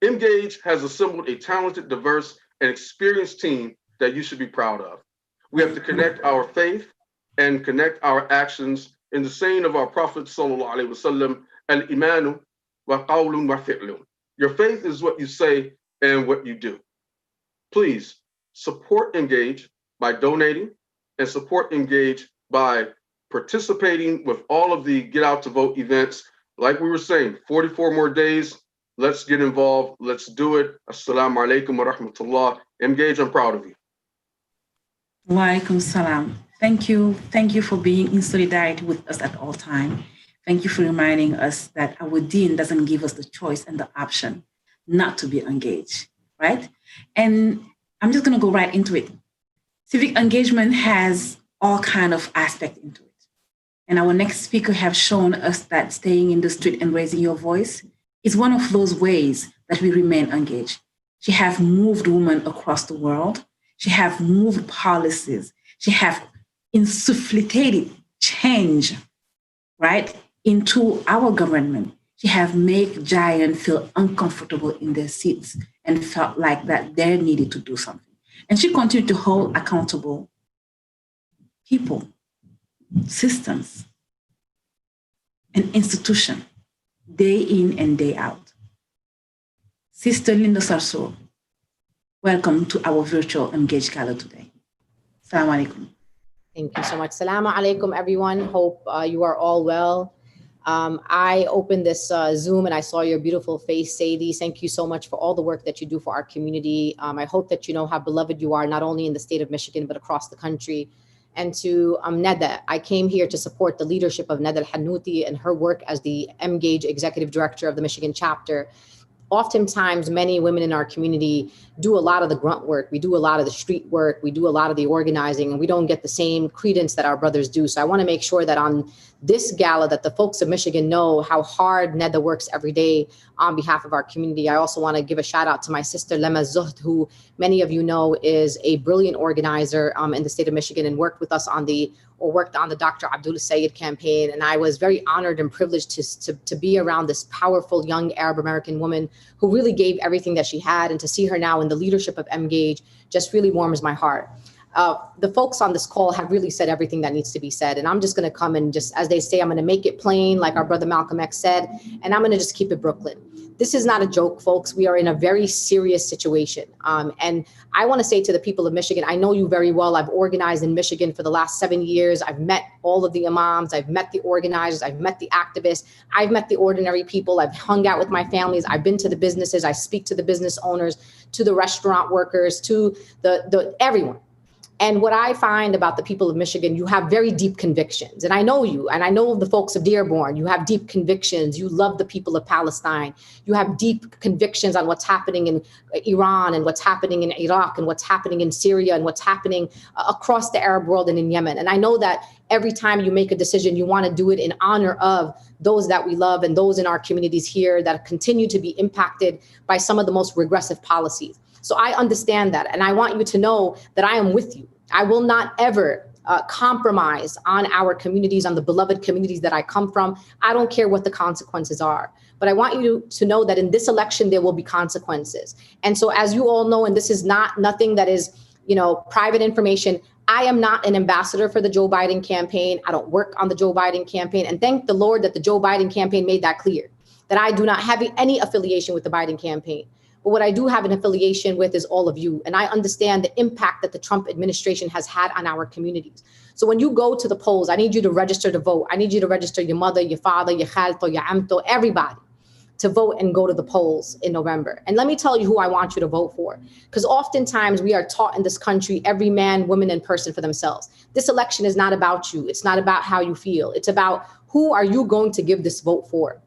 Emgage has assembled a talented, diverse, and experienced team that you should be proud of. We have to connect our faith and connect our actions in the saying of our Prophet sallallahu alaihi wasallam, al-imanu wa qawlun wa fi'lun. Your faith is what you say and what you do. Please support Emgage by donating and support Emgage by participating with all of the Get Out to Vote events. Like we were saying, 44 more days. Let's get involved. Let's do it. Assalamu alaikum wa rahmatullah. Emgage, I'm proud of you. Wa alaikum salam. Thank you. Thank you for being in solidarity with us at all times. Thank you for reminding us that our deen doesn't give us the choice and the option not to be engaged, right? And I'm just going to go right into it. Civic engagement has all kinds of aspects into it. And our next speaker have shown us that staying in the street and raising your voice is one of those ways that we remain engaged. She have moved women across the world. She have moved policies. She have insufflated change, right, into our government. She have made giants feel uncomfortable in their seats and felt like that they needed to do something. And she continued to hold accountable people, systems, and institutions day in and day out. Sister Linda Sarsour, welcome to our virtual Emgage Gala today. Assalamu alaikum. Thank you so much. Assalamu alaikum, everyone. Hope you are all well. I opened this Zoom and I saw your beautiful face, Sadie. Thank you so much for all the work that you do for our community. I hope that you know how beloved you are, not only in the state of Michigan, but across the country. And to Nada, I came here to support the leadership of Nada Al-Hanouti and her work as the Emgage Executive Director of the Michigan chapter. oftentimes many women in our community do a lot of the grunt work. We do a lot of the street work. We do a lot of the organizing, and we don't get the same credence that our brothers do. So I want to make sure that on this gala that the folks of Michigan know how hard Neda works every day on behalf of our community. I also want to give a shout out to my sister Lema Zuhd, who many of you know is a brilliant organizer in the state of Michigan and worked with us on the Dr. Abdul Sayed campaign. And I was very honored and privileged to be around this powerful young Arab American woman who really gave everything that she had, and to see her now in the leadership of Emgage just really warms my heart. The folks on this call have really said everything that needs to be said. And I'm just going to come and just, as they say, I'm going to make it plain, like our brother Malcolm X said, and I'm going to just keep it Brooklyn. This is not a joke, folks. We are in a very serious situation. And I want to say to the people of Michigan, I know you very well. I've organized in Michigan for the last 7 years. I've met all of the imams. I've met the organizers. I've met the activists. I've met the ordinary people. I've hung out with my families. I've been to the businesses. I speak to the business owners, to the restaurant workers, to the everyone. And what I find about the people of Michigan, you have very deep convictions. And I know you, and I know the folks of Dearborn, you have deep convictions. You love the people of Palestine. You have deep convictions on what's happening in Iran and what's happening in Iraq and what's happening in Syria and what's happening across the Arab world and in Yemen. And I know that every time you make a decision, you want to do it in honor of those that we love and those in our communities here that continue to be impacted by some of the most regressive policies. So I understand that. And I want you to know that I am with you. I will not ever compromise on our communities, on the beloved communities that I come from. I don't care what the consequences are. But I want you to know that in this election, there will be consequences. And so as you all know, and this is nothing that is, private information, I am not an ambassador for the Joe Biden campaign. I don't work on the Joe Biden campaign. And thank the Lord that the Joe Biden campaign made that clear, that I do not have any affiliation with the Biden campaign. But what I do have an affiliation with is all of you. And I understand the impact that the Trump administration has had on our communities. So when you go to the polls, I need you to register to vote. I need you to register your mother, your father, your khalto, your amto, everybody to vote and go to the polls in November. And let me tell you who I want you to vote for. Because oftentimes we are taught in this country, every man, woman, and person for themselves. This election is not about you. It's not about how you feel. It's about who are you going to give this vote for.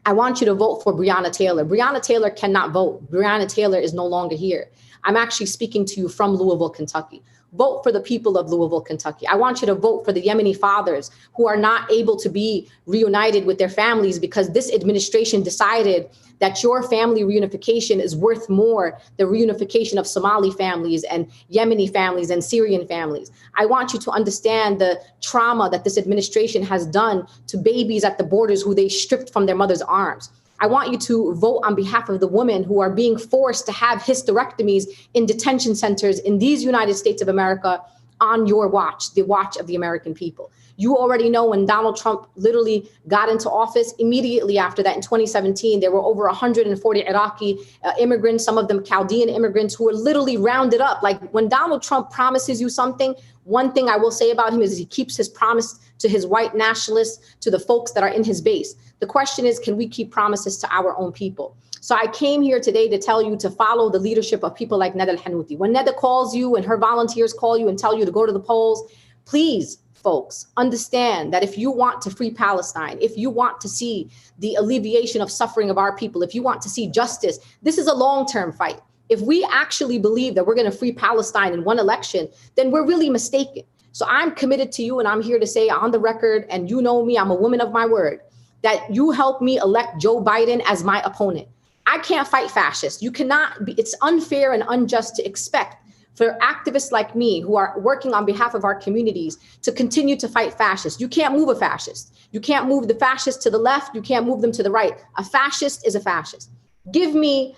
I want you to vote for Breonna Taylor. Breonna Taylor cannot vote. Breonna Taylor is no longer here. I'm actually speaking to you from Louisville, Kentucky. Vote for the people of Louisville, Kentucky. I want you to vote for the Yemeni fathers who are not able to be reunited with their families because this administration decided that your family reunification is worth more the reunification of Somali families and Yemeni families and Syrian families. I want you to understand the trauma that this administration has done to babies at the borders who they stripped from their mother's arms. I want you to vote on behalf of the women who are being forced to have hysterectomies in detention centers in these United States of America on your watch, the watch of the American people. You already know when Donald Trump literally got into office, immediately after that in 2017, there were over 140 Iraqi immigrants, some of them Chaldean immigrants who were literally rounded up. Like when Donald Trump promises you something, one thing I will say about him is he keeps his promise to his white nationalists, to the folks that are in his base. The question is, can we keep promises to our own people? So I came here today to tell you to follow the leadership of people like Neda Al-Hanouti. When Neda calls you and her volunteers call you and tell you to go to the polls, please, folks, understand that if you want to free Palestine, if you want to see the alleviation of suffering of our people, if you want to see justice, this is a long-term fight. If we actually believe that we're going to free Palestine in one election, then we're really mistaken. So I'm committed to you, and I'm here to say on the record, and you know me, I'm a woman of my word, that you help me elect Joe Biden as my opponent. I can't fight fascists. You cannot be, it's unfair and unjust to expect for activists like me who are working on behalf of our communities to continue to fight fascists. You can't move a fascist. You can't move the fascists to the left. You can't move them to the right. A fascist is a fascist. Give me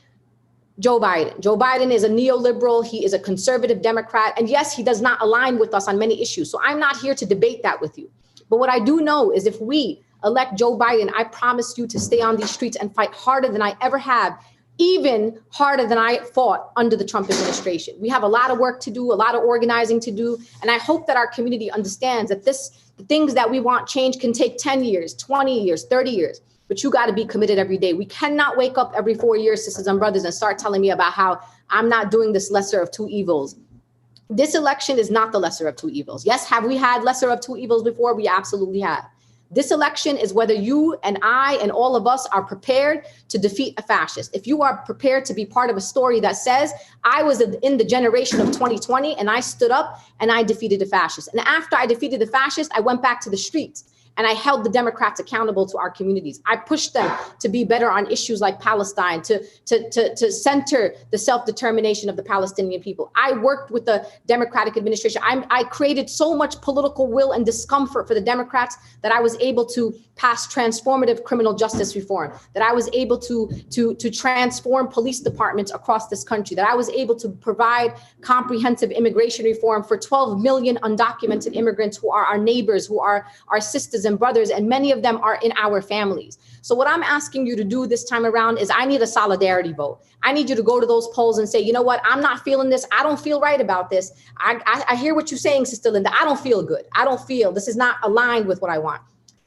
Joe Biden. Joe Biden is a neoliberal. He is a conservative Democrat. And yes, he does not align with us on many issues. So I'm not here to debate that with you. But what I do know is if we elect Joe Biden, I promise you to stay on these streets and fight harder than I ever have, even harder than I fought under the Trump administration. We have a lot of work to do, a lot of organizing to do. And I hope that our community understands that the things that we want change can take 10 years, 20 years, 30 years. But you got to be committed every day. We cannot wake up every 4 years, sisters and brothers, and start telling me about how I'm not doing this lesser of two evils. This election is not the lesser of two evils. Yes, have we had lesser of two evils before? We absolutely have. This election is whether you and I and all of us are prepared to defeat a fascist. If you are prepared to be part of a story that says, I was in the generation of 2020 and I stood up and I defeated the fascist. And after I defeated the fascist, I went back to the streets and I held the Democrats accountable to our communities. I pushed them to be better on issues like Palestine, to center the self-determination of the Palestinian people. I worked with the Democratic administration. I created so much political will and discomfort for the Democrats that I was able to pass transformative criminal justice reform, that I was able to transform police departments across this country, that I was able to provide comprehensive immigration reform for 12 million undocumented immigrants who are our neighbors, who are our sisters and brothers, and many of them are in our families. So what I'm asking you to do this time around is I need a solidarity vote. I need you to go to those polls and say, you know what, I'm not feeling this. I don't feel right about this. I hear what you're saying, Sister Linda. I don't feel good. I don't feel this is not aligned with what I want.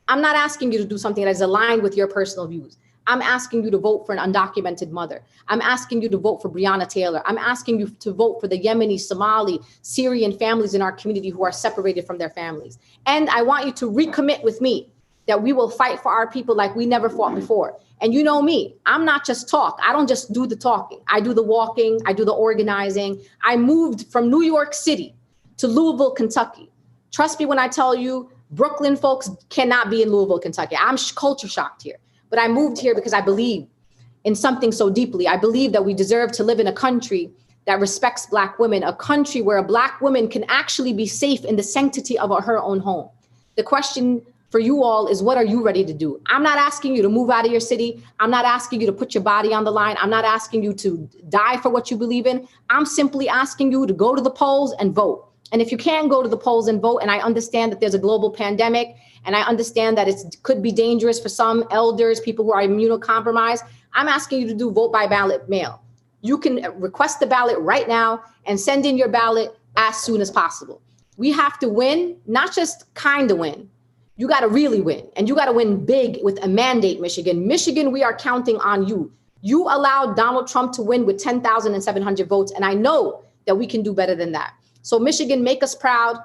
I'm not asking you to do something that is aligned with your personal views. I'm asking you to vote for an undocumented mother. I'm asking you to vote for Breonna Taylor. I'm asking you to vote for the Yemeni, Somali, Syrian families in our community who are separated from their families. And I want you to recommit with me that we will fight for our people like we never fought before. And you know me, I'm not just talk. I don't just do the talking. I do the walking. I do the organizing. I moved from New York City to Louisville, Kentucky. Trust me when I tell you, Brooklyn folks cannot be in Louisville, Kentucky. I'm culture shocked here. But I moved here because I believe in something so deeply. I believe that we deserve to live in a country that respects Black women, a country where a Black woman can actually be safe in the sanctity of her own home. The question for you all is, what are you ready to do? I'm not asking you to move out of your city. I'm not asking you to put your body on the line. I'm not asking you to die for what you believe in. I'm simply asking you to go to the polls and vote. And if you can't go to the polls and vote, and I understand that there's a global pandemic, and I understand that it could be dangerous for some elders, people who are immunocompromised, I'm asking you to do vote by ballot mail. You can request the ballot right now and send in your ballot as soon as possible. We have to win, not just kind of win. You got to really win, and you got to win big with a mandate, Michigan. Michigan, we are counting on you. You allowed Donald Trump to win with 10,700 votes, and I know that we can do better than that. So Michigan, make us proud.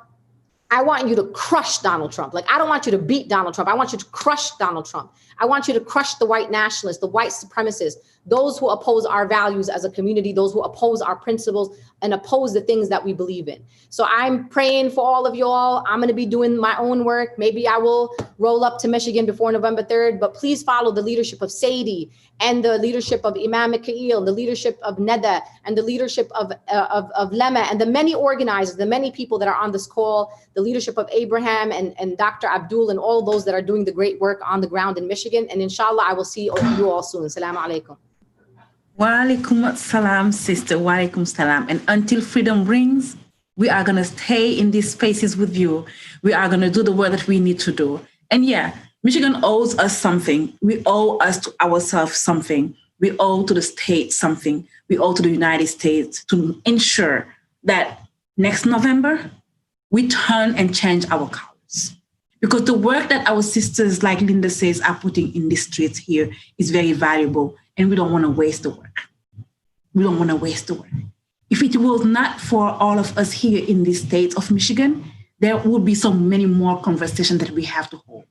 I want you to crush Donald Trump. Like, I don't want you to beat Donald Trump. I want you to crush Donald Trump. I want you to crush the white nationalists, the white supremacists, those who oppose our values as a community, those who oppose our principles and oppose the things that we believe in. So I'm praying for all of y'all. I'm going to be doing my own work. Maybe I will roll up to Michigan before November 3rd, but please follow the leadership of Sadie and the leadership of Imam Mikhail, the leadership of Neda, and the leadership of Lema, and the many organizers, the many people that are on this call, the leadership of Abraham and Dr. Abdul, and all those that are doing the great work on the ground in Michigan. And inshallah, I will see you all soon. Assalamu alaikum. Wa alaikum salam, sister. Wa alaikum salam. And until freedom rings, we are going to stay in these spaces with you. We are going to do the work that we need to do. And yeah, Michigan owes us something. We owe us to ourselves something. We owe to the state something. We owe to the United States to ensure that next November, we turn and change our colors. Because the work that our sisters, like Linda says, are putting in the streets here is very valuable, and we don't want to waste the work. We don't want to waste the work. If it was not for all of us here in the state of Michigan, there would be so many more conversations that we have to hold.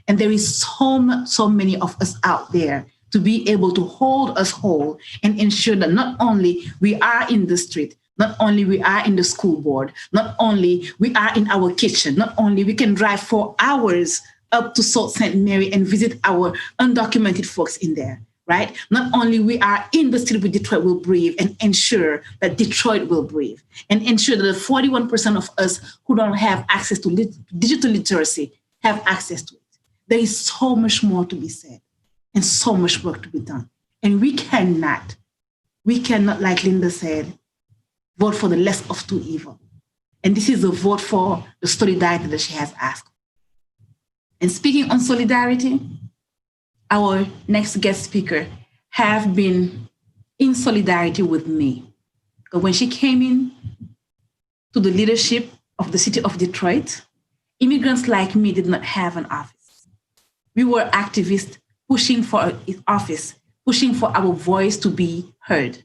And there is so many of us out there to be able to hold us whole and ensure that not only we are in the street, not only we are in the school board, not only we are in our kitchen, not only we can drive 4 hours up to Sault Ste. Mary and visit our undocumented folks in there, right? Not only we are in the street with Detroit will breathe and ensure that Detroit will breathe and ensure that the 41% of us who don't have access to digital literacy have access to it. There is so much more to be said and so much work to be done. And we cannot, like Linda said, vote for the less of two evil. And this is a vote for the solidarity that she has asked. And speaking on solidarity, our next guest speaker have been in solidarity with me. But when she came in to the leadership of the city of Detroit, immigrants like me did not have an office. We were activists pushing for office, pushing for our voice to be heard.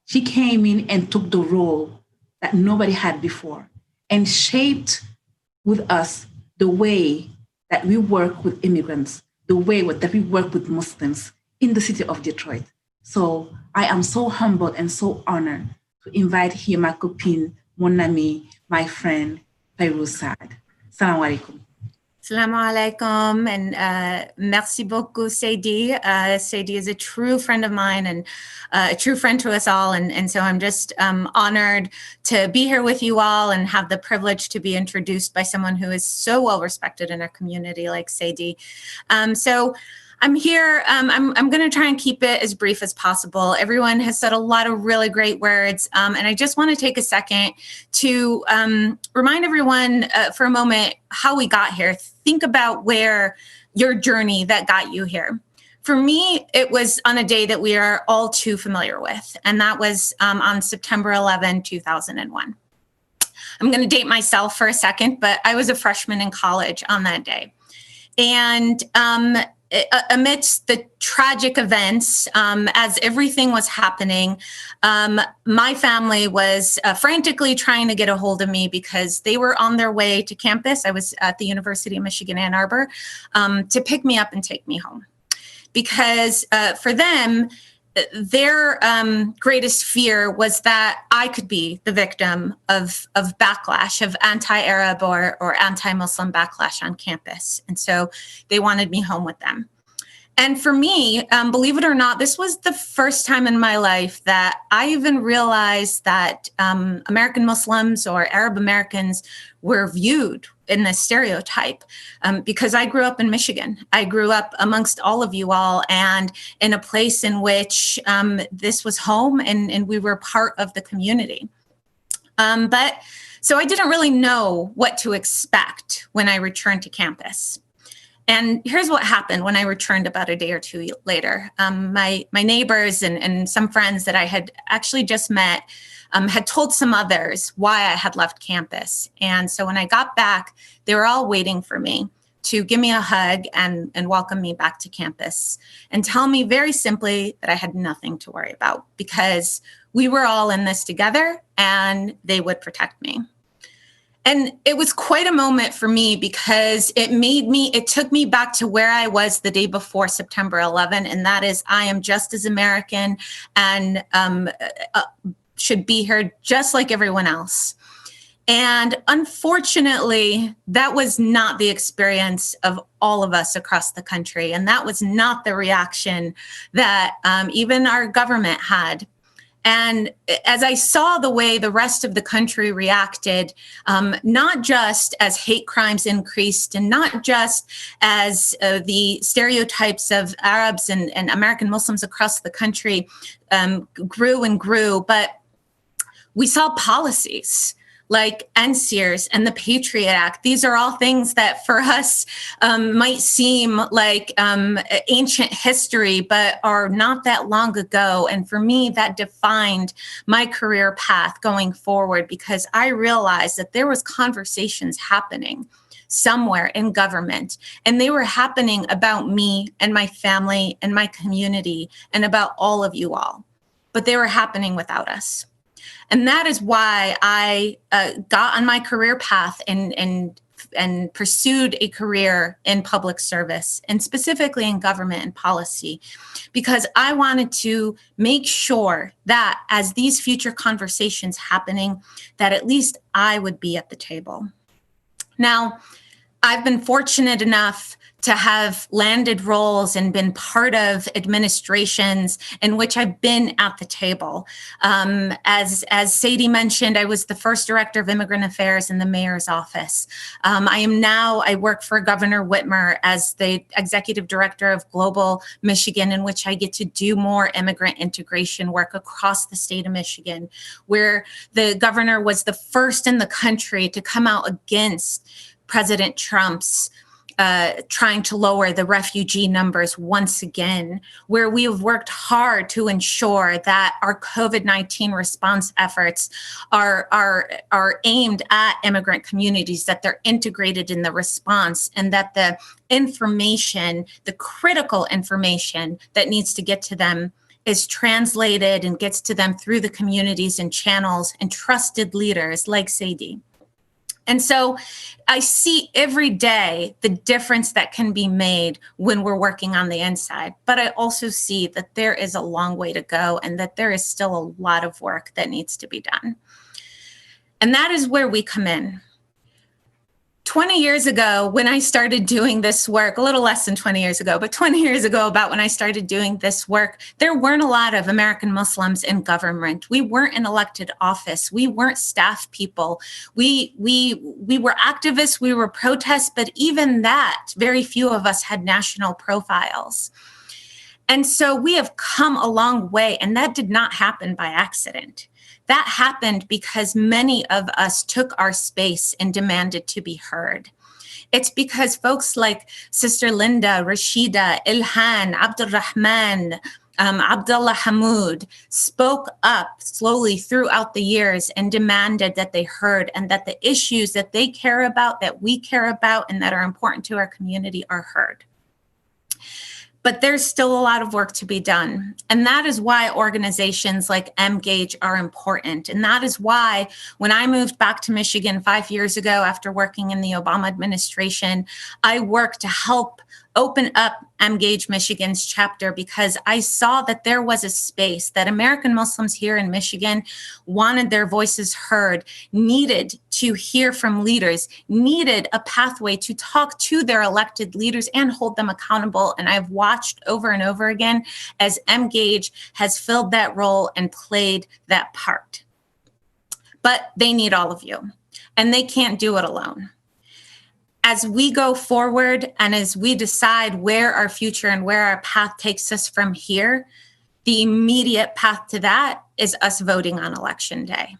She came in and took the role that nobody had before and shaped with us the way that we work with immigrants, the way that we work with Muslims in the city of Detroit. So I am so humbled and so honored to invite here ma copine, mon ami, my friend, Fairuz Saad. Assalamu alaikum. Assalamu alaikum and merci beaucoup, Saidi. Saidi is a true friend of mine and a true friend to us all. And so I'm just honored to be here with you all and have the privilege to be introduced by someone who is so well respected in our community like Saidi. So I'm here. I'm going to try and keep it as brief as possible. Everyone has said a lot of really great words. And I just want to take a second to remind everyone for a moment how we got here. Think about where your journey that got you here. For me, it was on a day that we are all too familiar with, and that was on September 11, 2001. I'm going to date myself for a second, but I was a freshman in college on that day. And amidst the tragic events, as everything was happening, my family was frantically trying to get a hold of me because they were on their way to campus. I was at the University of Michigan, Ann Arbor, to pick me up and take me home. Because for them, their greatest fear was that I could be the victim of backlash, of anti-Arab or anti-Muslim backlash on campus. And so they wanted me home with them. And for me, believe it or not, this was the first time in my life that I even realized that American Muslims or Arab Americans were viewed in this stereotype, because I grew up in Michigan. I grew up amongst all of you all and in a place in which this was home and we were part of the community. But so I didn't really know what to expect when I returned to campus. And here's what happened when I returned about a day or two later. My neighbors and some friends that I had actually just met had told some others why I had left campus. And so when I got back, they were all waiting for me to give me a hug and welcome me back to campus and tell me very simply that I had nothing to worry about because we were all in this together and they would protect me. And it was quite a moment for me because it took me back to where I was the day before September 11. And that is, I am just as American and should be here just like everyone else. And unfortunately, that was not the experience of all of us across the country. And that was not the reaction that even our government had. And as I saw the way the rest of the country reacted, not just as hate crimes increased and not just as the stereotypes of Arabs and American Muslims across the country grew and grew, but we saw policies like NSEERS and the Patriot Act. These are all things that for us might seem like ancient history, but are not that long ago. And for me, that defined my career path going forward because I realized that there was conversations happening somewhere in government, and they were happening about me and my family and my community and about all of you all, but they were happening without us. And that is why I got on my career path and pursued a career in public service and specifically in government and policy, because I wanted to make sure that as these future conversations happening, that at least I would be at the table. Now, I've been fortunate enough to have landed roles and been part of administrations in which I've been at the table. As Sadie mentioned, I was the first director of immigrant affairs in the mayor's office. I work for Governor Whitmer as the executive director of Global Michigan, in which I get to do more immigrant integration work across the state of Michigan, where the governor was the first in the country to come out against President Trump's trying to lower the refugee numbers once again, where we have worked hard to ensure that our COVID-19 response efforts are aimed at immigrant communities, that they're integrated in the response, and that the information, the critical information that needs to get to them is translated and gets to them through the communities and channels and trusted leaders like Sadie. And so I see every day the difference that can be made when we're working on the inside. But I also see that there is a long way to go and that there is still a lot of work that needs to be done. And that is where we come in. 20 years ago, when I started doing this work, a little less than 20 years ago, but 20 years ago, about when I started doing this work, there weren't a lot of American Muslims in government. We weren't in elected office. We weren't staff people. We were activists, we were protests, but even that, very few of us had national profiles. And so we have come a long way, and that did not happen by accident. That happened because many of us took our space and demanded to be heard. It's because folks like Sister Linda, Rashida, Ilhan, Abdulrahman, Abdullah Hamoud spoke up slowly throughout the years and demanded that they heard and that the issues that they care about, that we care about, and that are important to our community are heard. But there's still a lot of work to be done. And that is why organizations like Emgage are important. And that is why when I moved back to Michigan 5 years ago after working in the Obama administration, I worked to help open up Emgage Michigan's chapter because I saw that there was a space that American Muslims here in Michigan wanted their voices heard, needed to hear from leaders, needed a pathway to talk to their elected leaders and hold them accountable. And I've watched over and over again as Emgage has filled that role and played that part. But they need all of you, and they can't do it alone. As we go forward and as we decide where our future and where our path takes us from here, the immediate path to that is us voting on Election Day.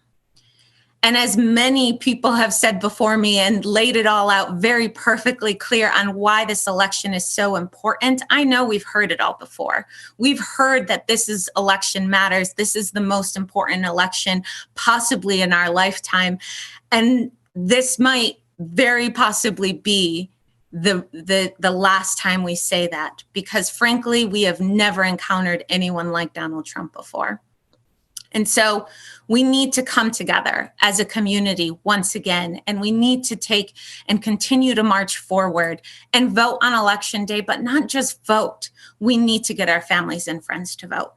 And as many people have said before me and laid it all out very perfectly clear on why this election is so important, I know we've heard it all before. We've heard that this is election matters. This is the most important election possibly in our lifetime. And this might very possibly be the last time we say that, because frankly, we have never encountered anyone like Donald Trump before. And so we need to come together as a community once again, and we need to take and continue to march forward and vote on Election Day, but not just vote. We need to get our families and friends to vote.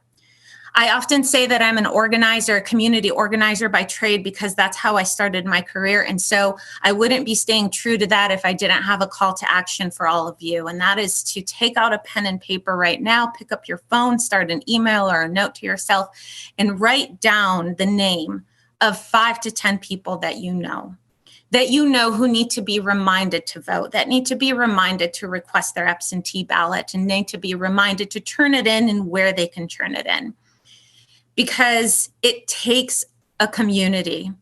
I often say that I'm an organizer, a community organizer by trade, because that's how I started my career. And so I wouldn't be staying true to that if I didn't have a call to action for all of you. And that is to take out a pen and paper right now, pick up your phone, start an email or a note to yourself, and write down the name of 5 to 10 people that you know who need to be reminded to vote, that need to be reminded to request their absentee ballot, and need to be reminded to turn it in and where they can turn it in. Because it takes a community,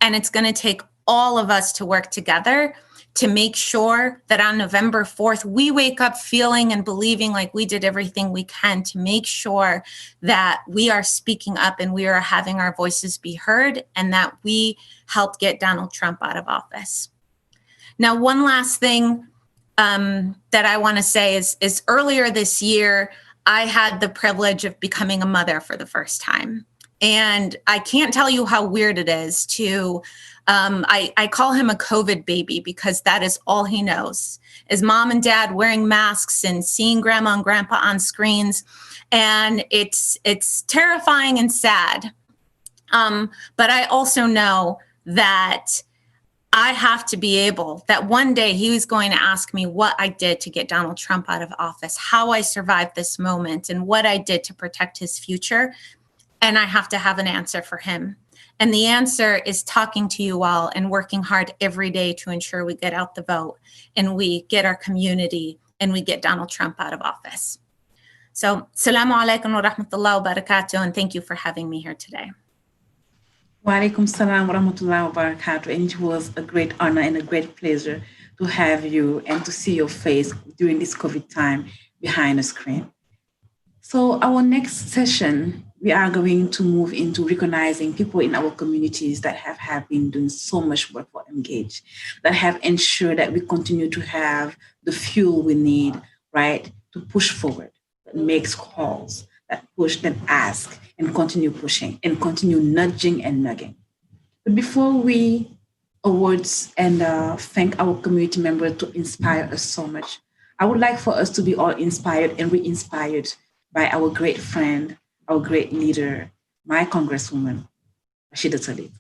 and it's going to take all of us to work together to make sure that on November 4th, we wake up feeling and believing like we did everything we can to make sure that we are speaking up and we are having our voices be heard, and that we helped get Donald Trump out of office. Now, one last thing that I want to say is earlier this year, I had the privilege of becoming a mother for the first time. And I can't tell you how weird it is to, I call him a COVID baby because that is all he knows, is mom and dad wearing masks and seeing grandma and grandpa on screens. And it's terrifying and sad. But I also know that I have to be able, that one day he was going to ask me what I did to get Donald Trump out of office, how I survived this moment, and what I did to protect his future. And I have to have an answer for him. And the answer is talking to you all and working hard every day to ensure we get out the vote and we get our community and we get Donald Trump out of office. So, Assalamu alaikum wa rahmatullahi wa barakatuh, and thank you for having me here today. Wa alaikum salam wa rahmatullahi wa barakatuh. And it was a great honor and a great pleasure to have you and to see your face during this COVID time behind the screen. So our next session, we are going to move into recognizing people in our communities that have been doing so much work for Emgage, that have ensured that we continue to have the fuel we need, right, to push forward, that makes calls, that push, that ask, and continue pushing, and continue nudging and nugging. But before we awards and thank our community members to inspire us so much. I would like for us to be all inspired and re-inspired by our great friend, our great leader, my Congresswoman, Rashida Tlaib.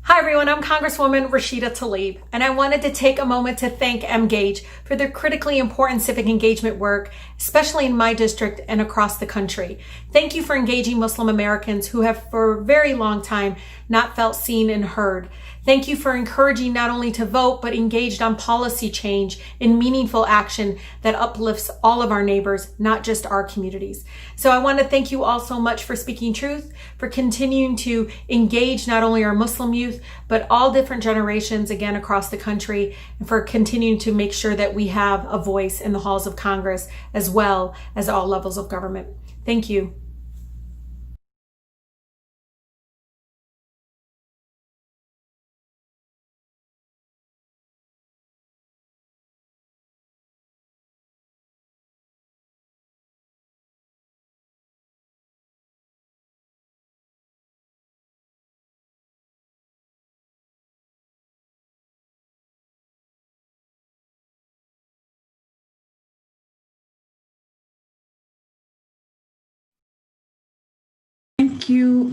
Hi everyone, I'm Congresswoman Rashida Tlaib, and I wanted to take a moment to thank Emgage for their critically important civic engagement work, especially in my district and across the country. Thank you for engaging Muslim Americans who have for a very long time not felt seen and heard. Thank you for encouraging not only to vote, but engaged on policy change and meaningful action that uplifts all of our neighbors, not just our communities. So I want to thank you all so much for speaking truth, for continuing to engage not only our Muslim youth, but all different generations again across the country, and for continuing to make sure that we have a voice in the halls of Congress as well as all levels of government. Thank you.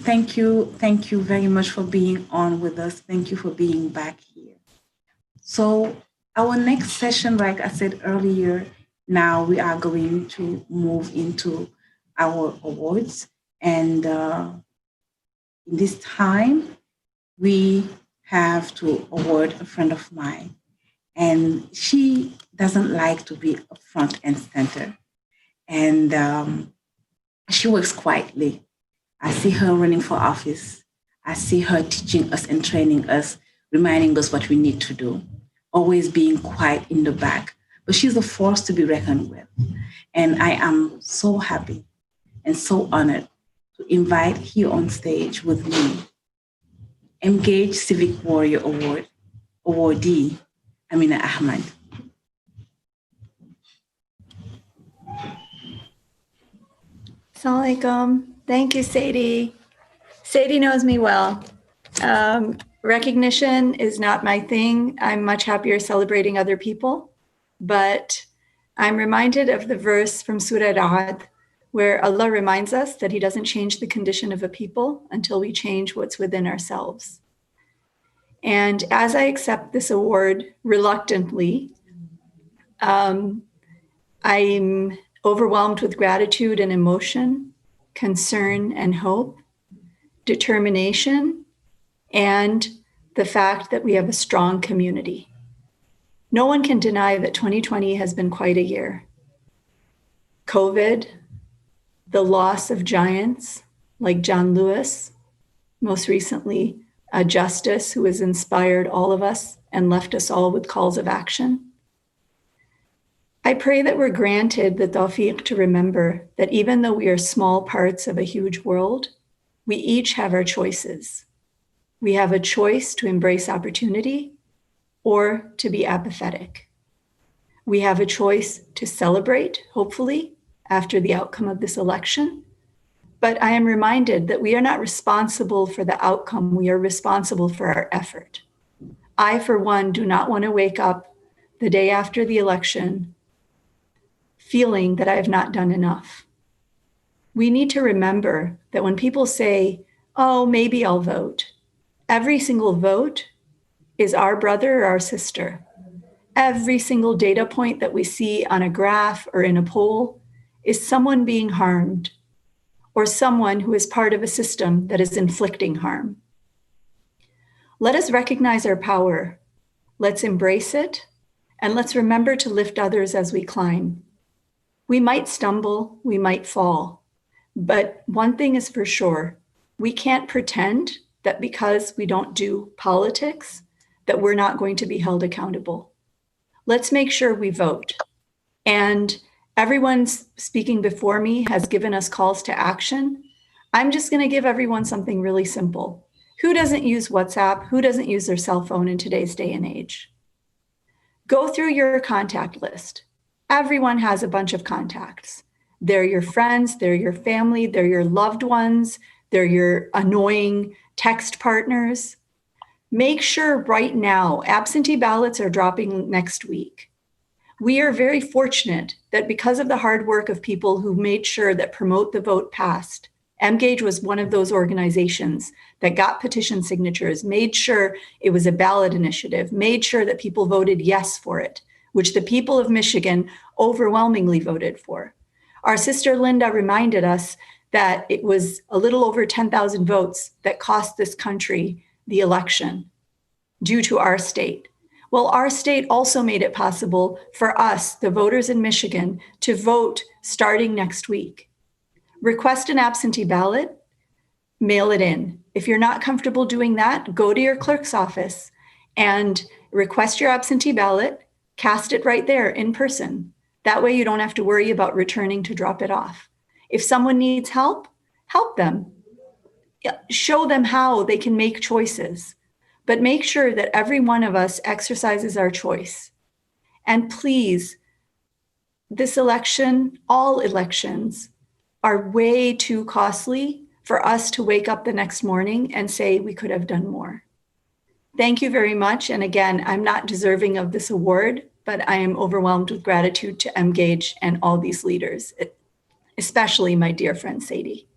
Thank you very much for being on with us. Thank you for being back here. So our next session, like I said earlier, now we are going to move into our awards. And in this time, we have to award a friend of mine. And she doesn't like to be up front and center. And she works quietly. I see her running for office. I see her teaching us and training us, reminding us what we need to do, always being quiet in the back. But she's a force to be reckoned with. And I am so happy and so honored to invite here on stage with me, Emgage Civic Warrior Award awardee, Amina Ahmad. Assalamu alaikum. Thank you, Sadie. Sadie knows me well. Recognition is not my thing. I'm much happier celebrating other people. But I'm reminded of the verse from Surah Ra'ad, where Allah reminds us that He doesn't change the condition of a people until we change what's within ourselves. And as I accept this award reluctantly, I'm overwhelmed with gratitude and emotion, concern and hope, determination, and the fact that we have a strong community. No one can deny that 2020 has been quite a year. COVID, the loss of giants like John Lewis, most recently a justice who has inspired all of us and left us all with calls of action. I pray that we're granted the tawfiq to remember that even though we are small parts of a huge world, we each have our choices. We have a choice to embrace opportunity or to be apathetic. We have a choice to celebrate, hopefully, after the outcome of this election. But I am reminded that we are not responsible for the outcome. We are responsible for our effort. I, for one, do not want to wake up the day after the election feeling that I have not done enough. We need to remember that when people say, oh, maybe I'll vote, every single vote is our brother or our sister. Every single data point that we see on a graph or in a poll is someone being harmed or someone who is part of a system that is inflicting harm. Let us recognize our power. Let's embrace it, and let's remember to lift others as we climb. We might stumble, we might fall, but one thing is for sure, we can't pretend that because we don't do politics, that we're not going to be held accountable. Let's make sure we vote. And everyone speaking before me has given us calls to action. I'm just going to give everyone something really simple. Who doesn't use WhatsApp? Who doesn't use their cell phone in today's day and age? Go through your contact list. Everyone has a bunch of contacts. They're your friends, they're your family, they're your loved ones, They're your annoying text partners. Make sure right now, absentee ballots are dropping next week. We are very fortunate that because of the hard work of people who made sure that Promote the Vote passed, Emgage was one of those organizations that got petition signatures, made sure it was a ballot initiative, made sure that people voted yes for it, which the people of Michigan overwhelmingly voted for. Our sister Linda reminded us that it was a little over 10,000 votes that cost this country the election due to our state. Well, our state also made it possible for us, the voters in Michigan, to vote starting next week. Request an absentee ballot, mail it in. If you're not comfortable doing that, go to your clerk's office and request your absentee ballot, cast it right there in person. That way you don't have to worry about returning to drop it off. If someone needs help, help them. Show them how they can make choices. But make sure that every one of us exercises our choice. And please, this election, all elections, are way too costly for us to wake up the next morning and say we could have done more. Thank you very much. And again, I'm not deserving of this award, but I am overwhelmed with gratitude to Emgage and all these leaders, especially my dear friend Sadie.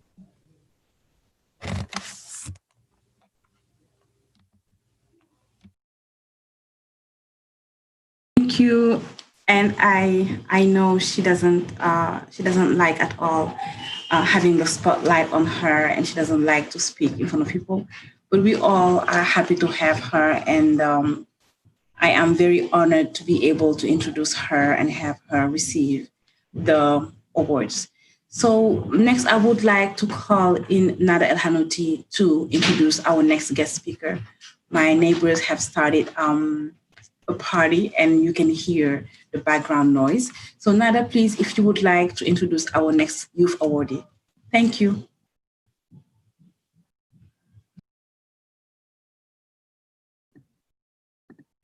Thank you. And I know she doesn't like at all having the spotlight on her, and she doesn't like to speak in front of people. But we all are happy to have her, and I am very honored to be able to introduce her and have her receive the awards. So next, I would like to call in Nada El Hanouti to introduce our next guest speaker. My neighbors have started a party, and you can hear the background noise. So Nada, please, if you would like to introduce our next youth awardee. Thank you.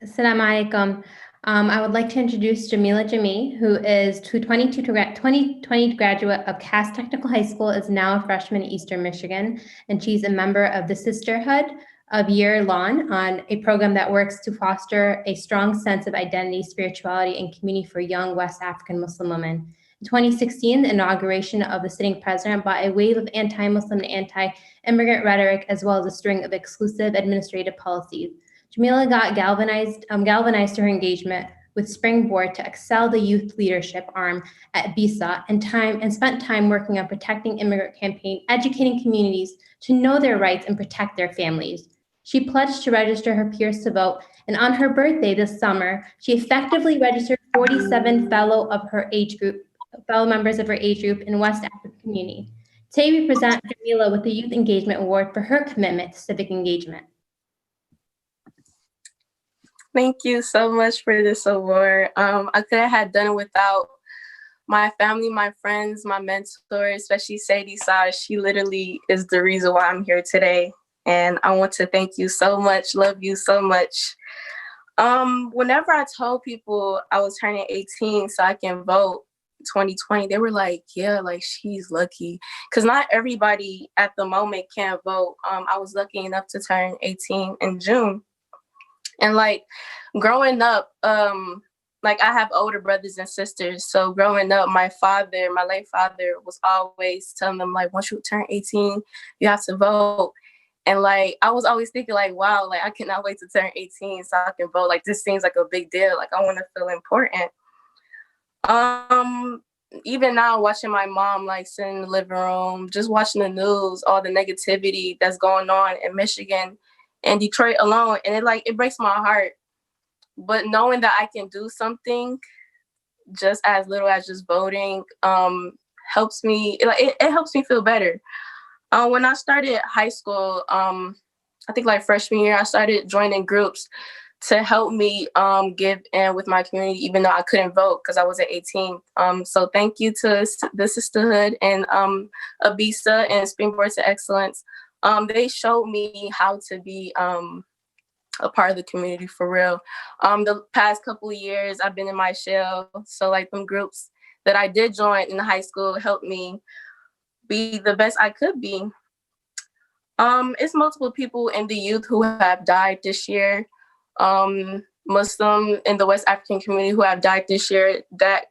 Assalamu alaikum. I would like to introduce Jamila Jami, who is 2020 graduate of Cass Technical High School, is now a freshman in Eastern Michigan, and she's a member of the Sisterhood of Year Lawn, on a program that works to foster a strong sense of identity, spirituality, and community for young West African Muslim women. In 2016, the inauguration of the sitting president brought a wave of anti-Muslim and anti-immigrant rhetoric, as well as a string of exclusive administrative policies. Jamila got galvanized her engagement with Springboard to excel the youth leadership arm at BISA, and spent time working on protecting immigrant campaign, educating communities to know their rights and protect their families. She pledged to register her peers to vote, and on her birthday this summer, she effectively registered 47 fellow members of her age group in West African community. Today we present Jamila with the Youth Engagement Award for her commitment to civic engagement. Thank you so much for this award. I could have done it without my family, my friends, my mentor, especially Sadie Saj. She literally is the reason why I'm here today. And I want to thank you so much, love you so much. Whenever I told people I was turning 18 so I can vote 2020, they were like, yeah, like she's lucky. Because not everybody at the moment can vote. I was lucky enough to turn 18 in June. And like growing up, like I have older brothers and sisters. So growing up, my late father was always telling them like, once you turn 18, you have to vote. And like, I was always thinking like, wow, like I cannot wait to turn 18 so I can vote. Like this seems like a big deal. Like I want to feel important. Even now watching my mom like sit in the living room, just watching the news, all the negativity that's going on in Michigan and Detroit alone. And it breaks my heart. But knowing that I can do something just as little as just voting helps me, it helps me feel better. When I started high school, I think like freshman year, I started joining groups to help me give in with my community, even though I couldn't vote because I wasn't 18. So thank you to the Sisterhood and ABISA and Springboard to Excellence. They showed me how to be a part of the community for real. The past couple of years, I've been in my shell. So like them groups that I did join in high school helped me be the best I could be. It's multiple people in the youth who have died this year. Muslim in the West African community who have died this year that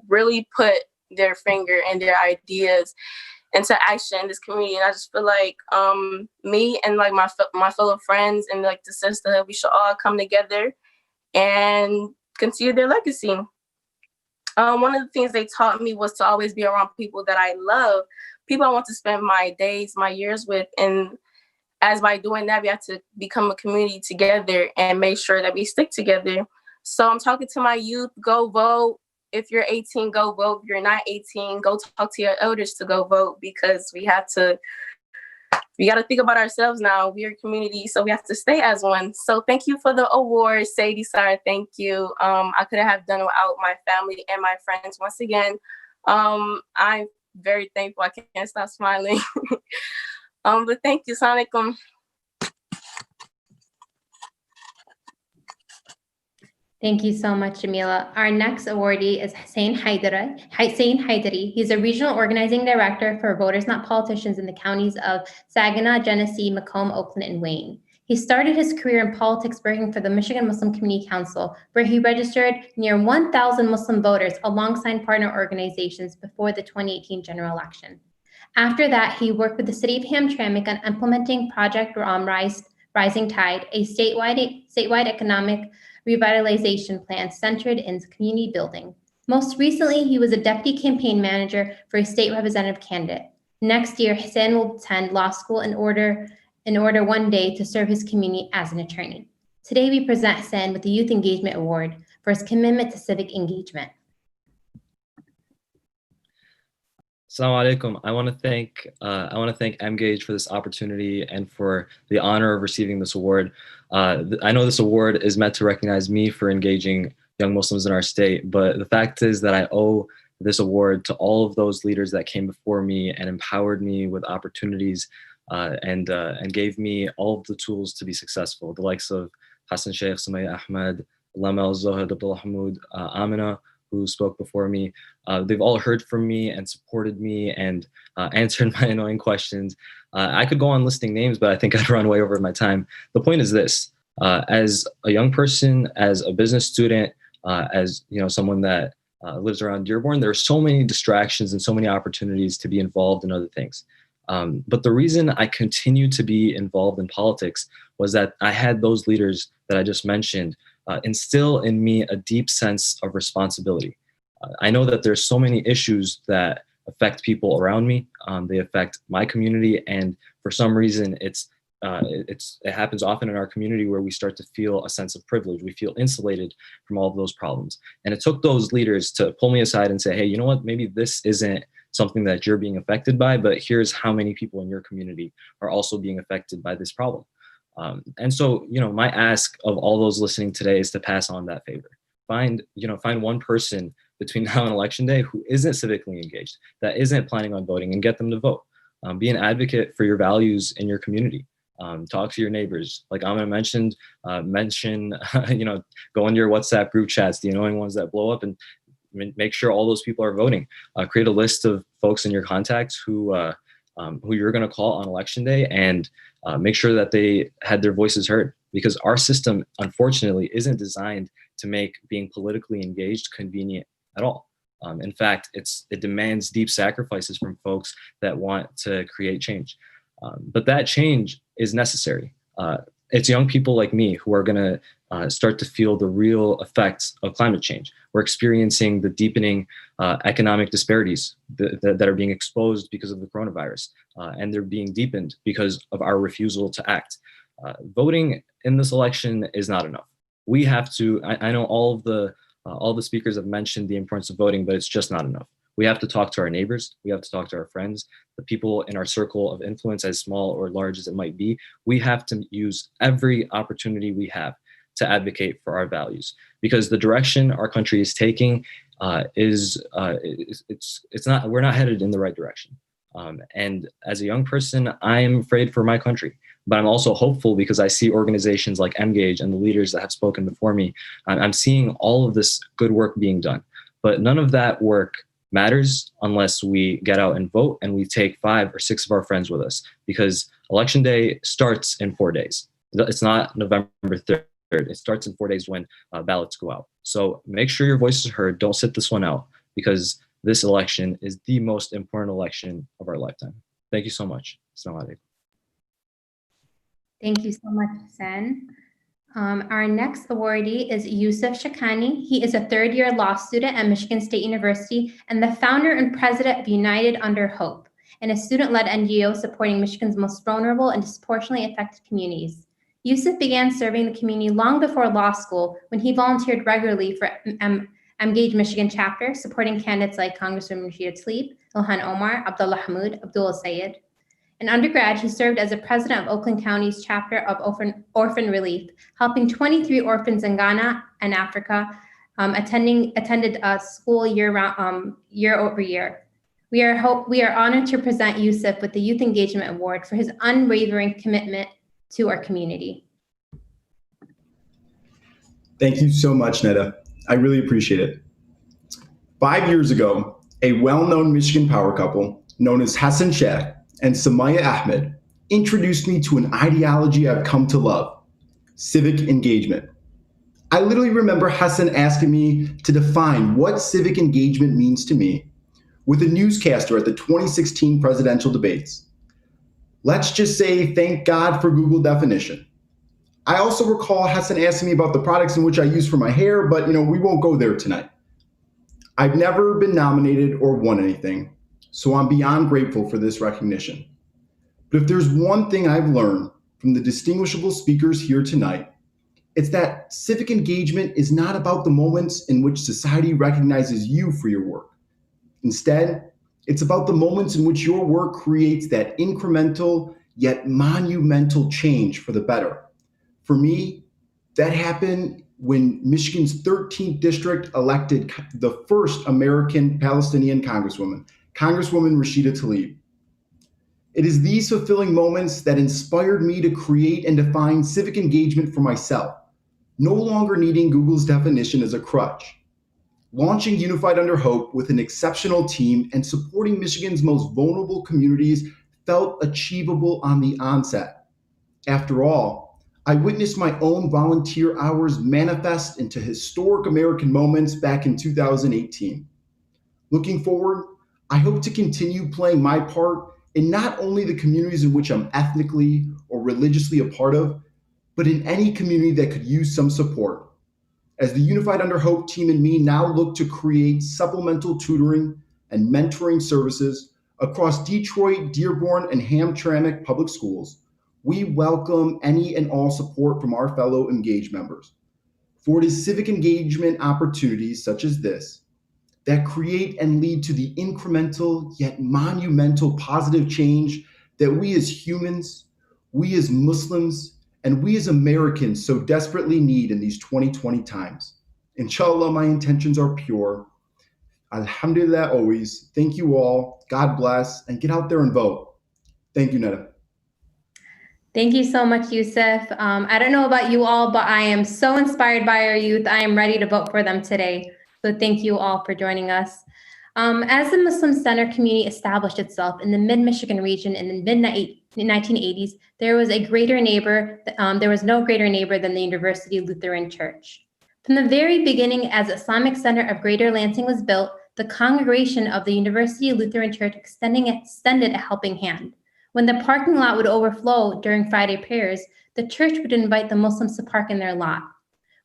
really put their finger and their ideas into action in this community. And I just feel like me and like my fellow friends and like the sisterhood, we should all come together and continue their legacy. One of the things they taught me was to always be around people that I love, people I want to spend my days, my years with. And as by doing that, we have to become a community together and make sure that we stick together. So I'm talking to my youth, go vote. If you're 18, go vote. If you're not 18, go talk to your elders to go vote, because we got to think about ourselves now. We're a community, so we have to stay as one. So thank you for the award, Sadie Sarr. Thank you. I couldn't have done it without my family and my friends. Once again, I'm very thankful. I can't stop smiling. But thank you, Assalamu alaikum. Thank you so much, Jamila. Our next awardee is Hussein Haidari. He's a regional organizing director for Voters Not Politicians in the counties of Saginaw, Genesee, Macomb, Oakland, and Wayne. He started his career in politics working for the Michigan Muslim Community Council, where he registered near 1,000 Muslim voters alongside partner organizations before the 2018 general election. After that, he worked with the city of Hamtramck on implementing Project Rising Tide, a statewide economic revitalization plan centered in community building. Most recently, he was a deputy campaign manager for a state representative candidate. Next year, Hussein will attend law school in order one day to serve his community as an attorney. Today, we present Hussein with the Youth Engagement Award for his commitment to civic engagement. Assalamu alaikum. I want to thank Emgage for this opportunity and for the honor of receiving this award. I know this award is meant to recognize me for engaging young Muslims in our state, but the fact is that I owe this award to all of those leaders that came before me and empowered me with opportunities and gave me all of the tools to be successful. The likes of Hassan Sheikh, Sumaya Ahmed, Lama al-Zohad, Abdullah Hamoud, Amina, who spoke before me. They've all heard from me and supported me and answered my annoying questions. I could go on listing names, but I think I'd run way over my time. The point is this: as a young person, as a business student, as someone that lives around Dearborn, there are so many distractions and so many opportunities to be involved in other things. But the reason I continued to be involved in politics was that I had those leaders that I just mentioned instill in me a deep sense of responsibility. I know that there's so many issues that affect people around me. They affect my community, and for some reason, it happens often in our community where we start to feel a sense of privilege. We feel insulated from all of those problems. And it took those leaders to pull me aside and say, hey, you know what? Maybe this isn't something that you're being affected by, but here's how many people in your community are also being affected by this problem. And so, my ask of all those listening today is to pass on that favor. Find one person between now and election day who isn't civically engaged, that isn't planning on voting, and get them to vote. Be an advocate for your values in your community. Talk to your neighbors. Like Amina mentioned, go into your WhatsApp group chats, the annoying ones that blow up, and make sure all those people are voting. Create a list of folks in your contacts who you're going to call on election day, and make sure that they had their voices heard, because our system, unfortunately, isn't designed to make being politically engaged convenient at all. In fact, it demands deep sacrifices from folks that want to create change. But that change is necessary. It's young people like me who are going to start to feel the real effects of climate change. We're experiencing the deepening economic disparities that are being exposed because of the coronavirus, and they're being deepened because of our refusal to act. Voting in this election is not enough. We have to. I know all the speakers have mentioned the importance of voting, but it's just not enough. We have to talk to our neighbors. We have to talk to our friends, the people in our circle of influence, as small or large as it might be. We have to use every opportunity we have to advocate for our values, because the direction our country is taking we're not headed in the right direction. And as a young person, I am afraid for my country, but I'm also hopeful because I see organizations like Emgage and the leaders that have spoken before me. I'm seeing all of this good work being done, but none of that work matters unless we get out and vote and we take 5 or 6 of our friends with us, because election day starts in 4 days. It's not November 3rd. It starts in 4 days when ballots go out. So make sure your voice is heard. Don't sit this one out, because this election is the most important election of our lifetime. Thank you so much. Assalamu alaikum. Thank you so much, Sen. Our next awardee is Yusuf Shakani. He is a third-year law student at Michigan State University and the founder and president of United Under Hope, and a student-led NGO supporting Michigan's most vulnerable and disproportionately affected communities. Yusuf began serving the community long before law school, when he volunteered regularly for Emgage Michigan chapter, supporting candidates like Congresswoman Rashida Tlaib, Ilhan Omar, Abdullah Hamid, Abdullah Sayed. In undergrad, he served as a president of Oakland County's chapter of Orphan Relief, helping 23 orphans in Ghana and Africa, attended school year over year. We are honored to present Yusuf with the Youth Engagement Award for his unwavering commitment to our community. Thank you so much, Neda. I really appreciate it. 5 years ago, a well-known Michigan power couple known as Hassan Sheikh and Samaya Ahmed introduced me to an ideology I've come to love: civic engagement. I literally remember Hassan asking me to define what civic engagement means to me with a newscaster at the 2016 presidential debates. Let's just say thank God for Google definition. I also recall Hassan asking me about the products in which I use for my hair, but we won't go there tonight. I've never been nominated or won anything, so I'm beyond grateful for this recognition. But if there's one thing I've learned from the distinguishable speakers here tonight, it's that civic engagement is not about the moments in which society recognizes you for your work. Instead, it's about the moments in which your work creates that incremental yet monumental change for the better. For me, that happened when Michigan's 13th district elected the first American Palestinian Congresswoman, Congresswoman Rashida Tlaib. It is these fulfilling moments that inspired me to create and define civic engagement for myself, no longer needing Google's definition as a crutch. Launching Unified Under Hope with an exceptional team and supporting Michigan's most vulnerable communities felt achievable on the onset. After all, I witnessed my own volunteer hours manifest into historic American moments back in 2018. Looking forward, I hope to continue playing my part in not only the communities in which I'm ethnically or religiously a part of, but in any community that could use some support. As the Unified Under Hope team and me now look to create supplemental tutoring and mentoring services across Detroit, Dearborn, and Hamtramck public schools, we welcome any and all support from our fellow Emgage members. For it is civic engagement opportunities such as this that create and lead to the incremental yet monumental positive change that we as humans, we as Muslims, and we as Americans so desperately need in these 2020 times. Inshallah, my intentions are pure. Alhamdulillah always. Thank you all. God bless, and get out there and vote. Thank you, Neda. Thank you so much, Yusuf. I don't know about you all, but I am so inspired by our youth. I am ready to vote for them today. So thank you all for joining us. As the Muslim Center community established itself in the mid-Michigan region in the mid-1980s, there was no greater neighbor than the University Lutheran Church. From the very beginning, as Islamic Center of Greater Lansing was built, the congregation of the University Lutheran Church extended a helping hand. When the parking lot would overflow during Friday prayers, the church would invite the Muslims to park in their lot.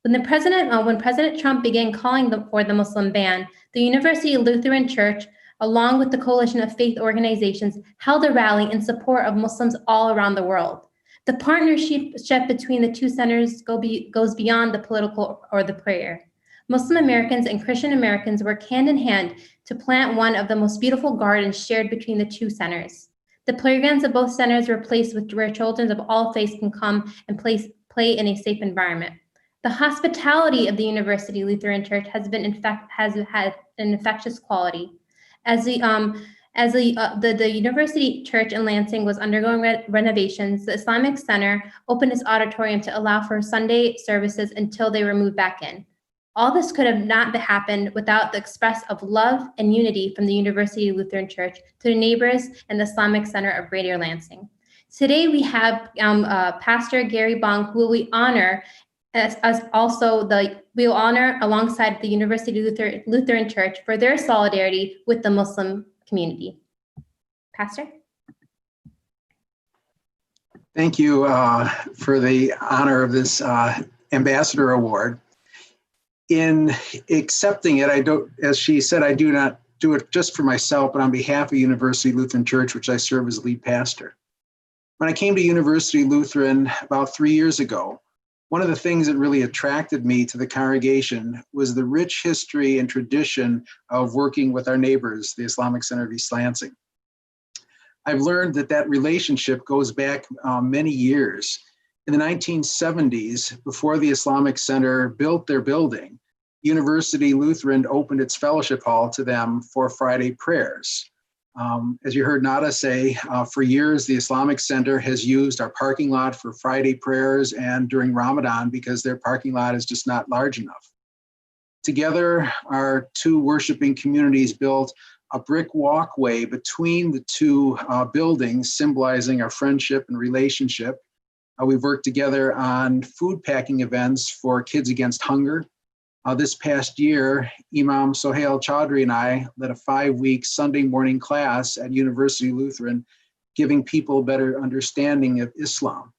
When President Trump began calling for the Muslim ban, the University Lutheran Church, along with the coalition of faith organizations, held a rally in support of Muslims all around the world. The partnership between the two centers goes beyond the political or the prayer. Muslim Americans and Christian Americans work hand in hand to plant one of the most beautiful gardens shared between the two centers. The playgrounds of both centers were placed where children of all faiths can come and play in a safe environment. The hospitality of the University Lutheran Church has had an infectious quality. As the University Church in Lansing was undergoing renovations, the Islamic Center opened its auditorium to allow for Sunday services until they were moved back in. All this could have not happened without the express of love and unity from the University Lutheran Church to the neighbors and the Islamic Center of Greater Lansing. Today we have Pastor Gary Bong, who we honor we will honor alongside the University Lutheran Church for their solidarity with the Muslim community. Pastor? Thank you for the honor of this Ambassador Award. In accepting it, I don't, as she said, I do not do it just for myself, but on behalf of University Lutheran Church, which I serve as lead pastor. When I came to University Lutheran about 3 years ago, one of the things that really attracted me to the congregation was the rich history and tradition of working with our neighbors, the Islamic Center of East Lansing. I've learned that that relationship goes back many years. In the 1970s, before the Islamic Center built their building, University Lutheran opened its fellowship hall to them for Friday prayers. As you heard Nada say, for years, the Islamic Center has used our parking lot for Friday prayers and during Ramadan because their parking lot is just not large enough. Together, our two worshiping communities built a brick walkway between the two buildings, symbolizing our friendship and relationship. We've worked together on food packing events for Kids Against Hunger. This past year, Imam Sohail Chaudhry and I led a 5-week Sunday morning class at University Lutheran, giving people a better understanding of Islam.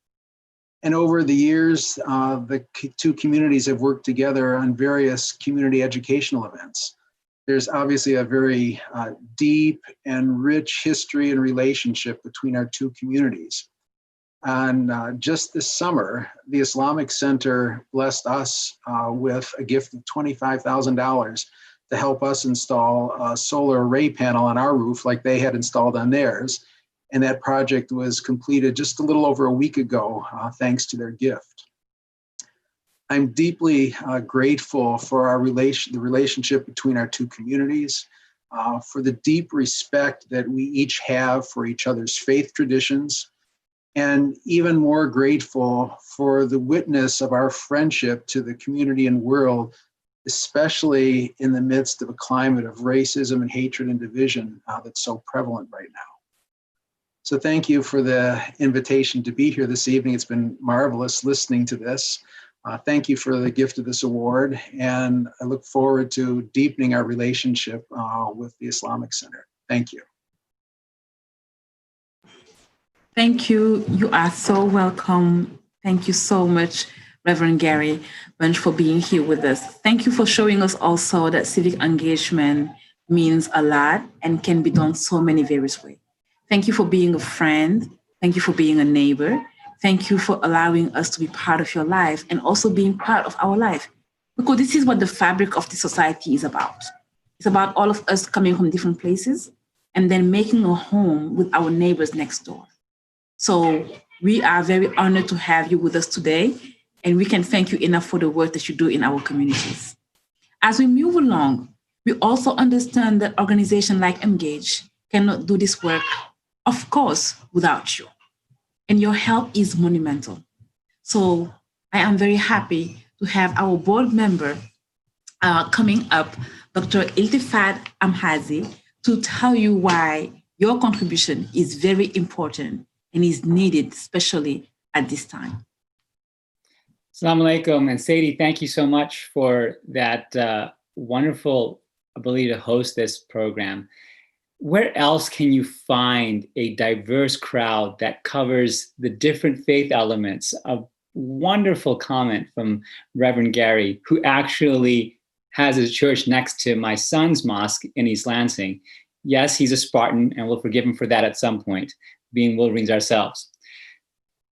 And over the years, the two communities have worked together on various community educational events. There's obviously a very deep and rich history and relationship between our two communities. And just this summer, the Islamic Center blessed us with a gift of $25,000 to help us install a solar array panel on our roof like they had installed on theirs. And that project was completed just a little over a week ago, thanks to their gift. I'm deeply grateful for the relationship between our two communities, for the deep respect that we each have for each other's faith traditions, and even more grateful for the witness of our friendship to the community and world, especially in the midst of a climate of racism and hatred and division that's so prevalent right now. So thank you for the invitation to be here this evening. It's been marvelous listening to this. Thank you for the gift of this award, and I look forward to deepening our relationship with the Islamic Center. Thank you. Thank you. You are so welcome. Thank you so much, Reverend Gary Bunch, for being here with us. Thank you for showing us also that civic engagement means a lot and can be done so many various ways. Thank you for being a friend. Thank you for being a neighbor. Thank you for allowing us to be part of your life and also being part of our life. Because this is what the fabric of the society is about. It's about all of us coming from different places and then making a home with our neighbors next door. So we are very honored to have you with us today, and we can thank you enough for the work that you do in our communities. As we move along, we also understand that organizations like Emgage cannot do this work, of course, without you. And your help is monumental. So I am very happy to have our board member coming up, Dr. Iltifat Amhazi, to tell you why your contribution is very important and is needed, especially at this time. Assalamu alaikum, and Sadie, thank you so much for that wonderful ability to host this program. Where else can you find a diverse crowd that covers the different faith elements? A wonderful comment from Reverend Gary, who actually has his church next to my son's mosque in East Lansing. Yes, he's a Spartan, and we'll forgive him for that at some point, being Wolverines ourselves.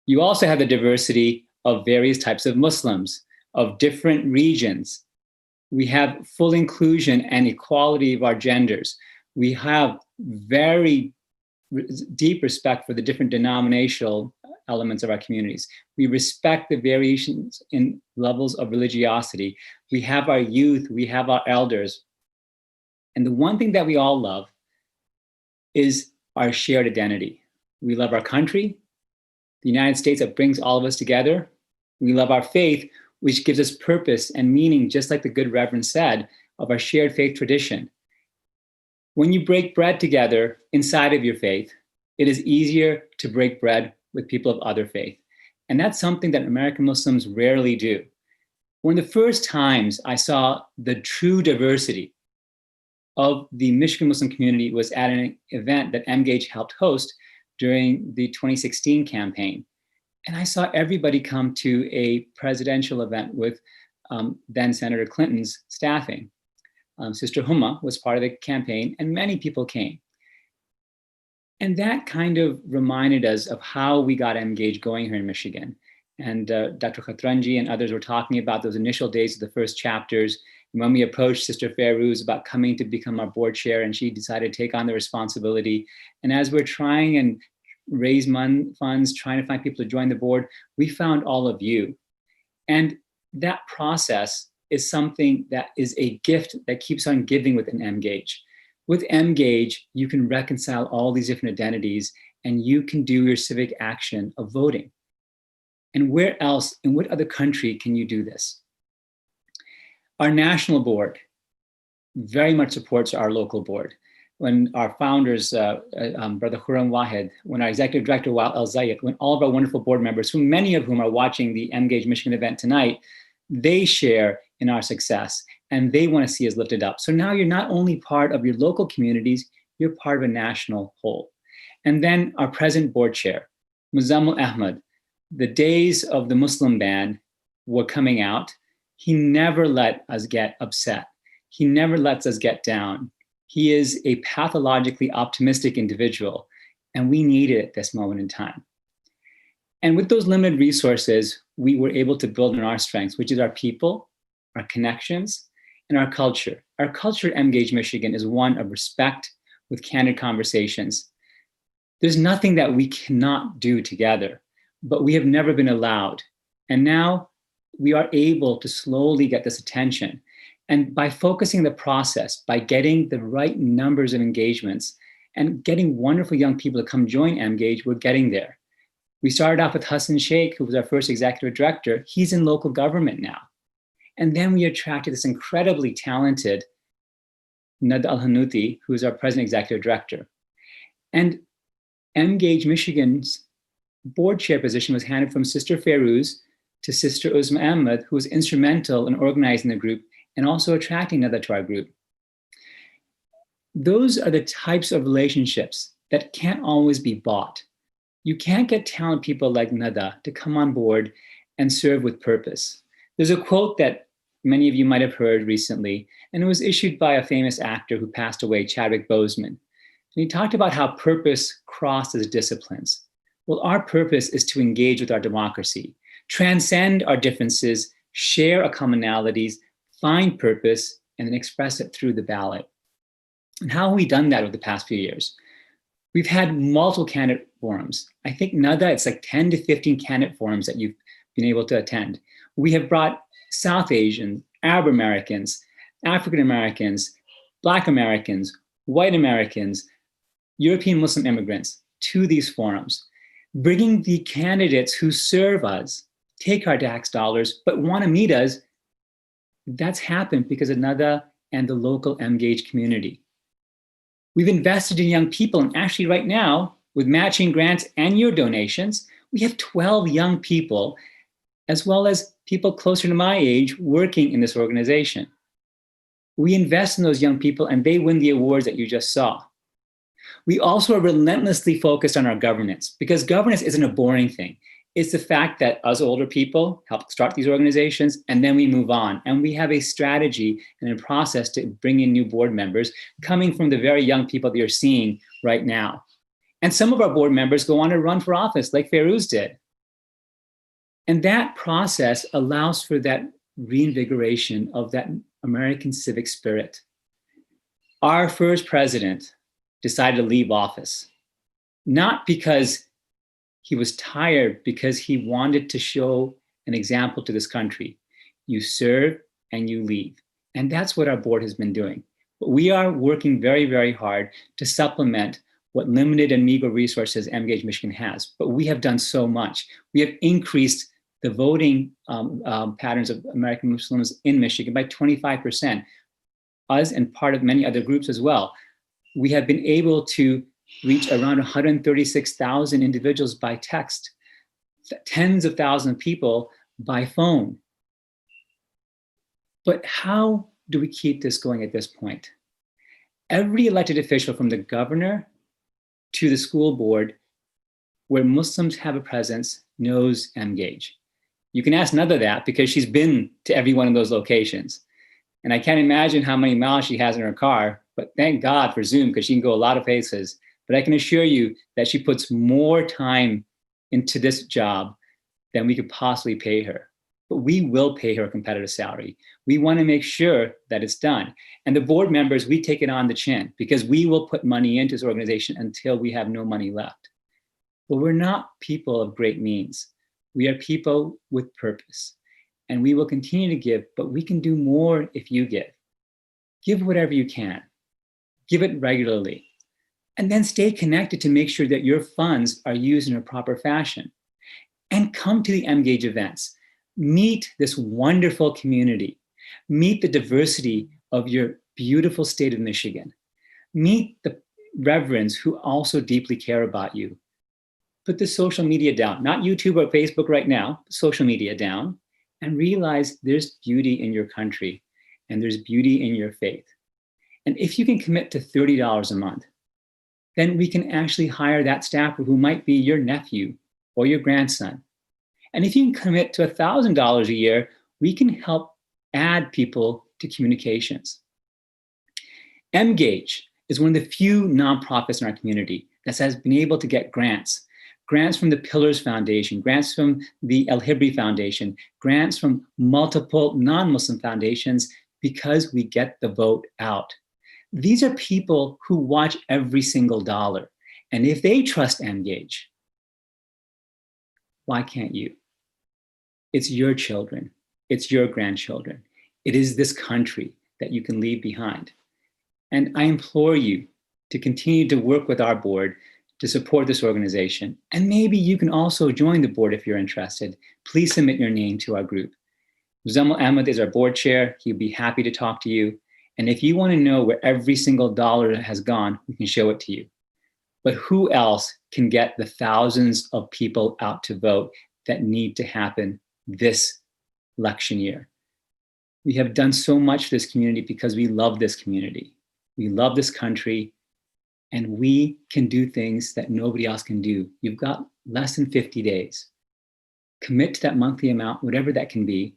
You also have the diversity of various types of Muslims, of different regions. We have full inclusion and equality of our genders. We have very deep respect for the different denominational elements of our communities. We respect the variations in levels of religiosity. We have our youth, we have our elders. And the one thing that we all love is our shared identity. We love our country, the United States that brings all of us together. We love our faith, which gives us purpose and meaning, just like the good Reverend said, of our shared faith tradition. When you break bread together inside of your faith, it is easier to break bread with people of other faith. And that's something that American Muslims rarely do. One of the first times I saw the true diversity of the Michigan Muslim community was at an event that Emgage helped host during the 2016 campaign. And I saw everybody come to a presidential event with then Senator Clinton's staffing. Sister Huma was part of the campaign, and many people came. And that kind of reminded us of how we got Emgage going here in Michigan. And Dr. Khatranji and others were talking about those initial days of the first chapters. And when we approached Sister Fairuz about coming to become our board chair, and she decided to take on the responsibility. And as we're trying and raise funds, trying to find people to join the board, we found all of you. And that process is something that is a gift that keeps on giving within Emgage. With Emgage, you can reconcile all these different identities, and you can do your civic action of voting. And where else, in what other country can you do this? Our national board very much supports our local board. When our founders, Brother Khurram Wahed, when our executive director, Wael El Zayed, when all of our wonderful board members, who many of whom are watching the Emgage Michigan event tonight, they share in our success, and they want to see us lifted up. So now you're not only part of your local communities, you're part of a national whole. And then our present board chair, Muzammil Ahmad, the days of the Muslim ban were coming out. He never let us get upset. He never lets us get down. He is a pathologically optimistic individual, and we need it at this moment in time. And with those limited resources, we were able to build on our strengths, which is our people, our connections, and our culture. Our culture at Emgage Michigan is one of respect with candid conversations. There's nothing that we cannot do together, but we have never been allowed. And now we are able to slowly get this attention. And by focusing the process, by getting the right numbers of engagements and getting wonderful young people to come join Emgage, we're getting there. We started off with Hassan Sheikh, who was our first executive director. He's in local government now. And then we attracted this incredibly talented Nada Al-Hanuti, who is our present executive director. And Emgage Michigan's board chair position was handed from Sister Fairuz to Sister Uzma Ahmed, who was instrumental in organizing the group and also attracting Nada to our group. Those are the types of relationships that can't always be bought. You can't get talented people like Nada to come on board and serve with purpose. There's a quote that many of you might have heard recently, and it was issued by a famous actor who passed away, Chadwick Boseman. And he talked about how purpose crosses disciplines. Well, our purpose is to engage with our democracy, transcend our differences, share our commonalities, find purpose, and then express it through the ballot. And how have we done that over the past few years? We've had multiple candidate forums. I think Nada, it's like 10 to 15 candidate forums that you've been able to attend. We have brought South Asian, Arab Americans, African Americans, Black Americans, white Americans, European Muslim immigrants to these forums, bringing the candidates who serve us, take our tax dollars, but want to meet us. That's happened because of Nada and the local Emgage community. We've invested in young people, and actually right now, with matching grants and your donations, we have 12 young people, as well as people closer to my age, working in this organization. We invest in those young people, and they win the awards that you just saw. We also are relentlessly focused on our governance, because governance isn't a boring thing. It's the fact that us older people help start these organizations, and then we move on. And we have a strategy and a process to bring in new board members coming from the very young people that you're seeing right now. And some of our board members go on to run for office like Fairuz did. And that process allows for that reinvigoration of that American civic spirit. Our first president decided to leave office, not because he was tired, because he wanted to show an example to this country. You serve and you leave. And that's what our board has been doing. But we are working very, very hard to supplement what limited and meager resources Emgage Michigan has. But we have done so much. We have increased the voting patterns of American Muslims in Michigan by 25%. Us and part of many other groups as well. We have been able to reach around 136,000 individuals by text, tens of thousands of people by phone. But how do we keep this going at this point? Every elected official, from the governor to the school board, where Muslims have a presence, knows Emgage. You can ask Nada that because she's been to every one of those locations. And I can't imagine how many miles she has in her car, but thank God for Zoom because she can go a lot of places. But I can assure you that she puts more time into this job than we could possibly pay her. But we will pay her a competitive salary. We want to make sure that it's done. And the board members, we take it on the chin because we will put money into this organization until we have no money left. But we're not people of great means. We are people with purpose. And we will continue to give, but we can do more if you give. Give whatever you can. Give it regularly. And then stay connected to make sure that your funds are used in a proper fashion. And come to the Emgage events. Meet this wonderful community. Meet the diversity of your beautiful state of Michigan. Meet the reverends who also deeply care about you. Put the social media down, not YouTube or Facebook right now, social media down, and realize there's beauty in your country and there's beauty in your faith. And if you can commit to $30 a month, then we can actually hire that staffer who might be your nephew or your grandson. And if you can commit to $1,000 a year, we can help add people to communications. Emgage is one of the few nonprofits in our community that has been able to get grants from the Pillars Foundation, grants from the El Hibri Foundation, grants from multiple non-Muslim foundations because we get the vote out. These are people who watch every single dollar. And if they trust Emgage, why can't you? It's your children. It's your grandchildren. It is this country that you can leave behind. And I implore you to continue to work with our board to support this organization. And maybe you can also join the board if you're interested. Please submit your name to our group. Muzammil Ahmed is our board chair. He'd be happy to talk to you. And if you want to know where every single dollar has gone, we can show it to you. But who else can get the thousands of people out to vote that need to happen this election year? We have done so much for this community because we love this community. We love this country. And we can do things that nobody else can do. You've got less than 50 days. Commit to that monthly amount, whatever that can be,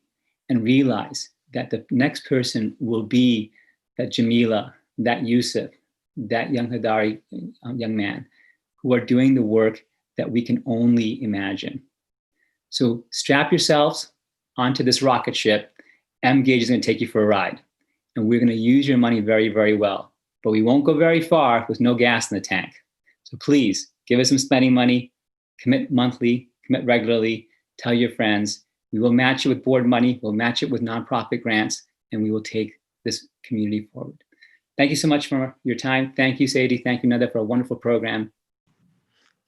and realize that the next person will be that Jamila, that Yusuf, that young Hadari young man, who are doing the work that we can only imagine. So strap yourselves onto this rocket ship. Emgage is going to take you for a ride. And we're going to use your money very, very well. But we won't go very far with no gas in the tank. So please give us some spending money, commit monthly, commit regularly, tell your friends. We will match it with board money, we'll match it with nonprofit grants, and we will take this community forward. Thank you so much for your time. Thank you, Sadie. Thank you, Nada, for a wonderful program.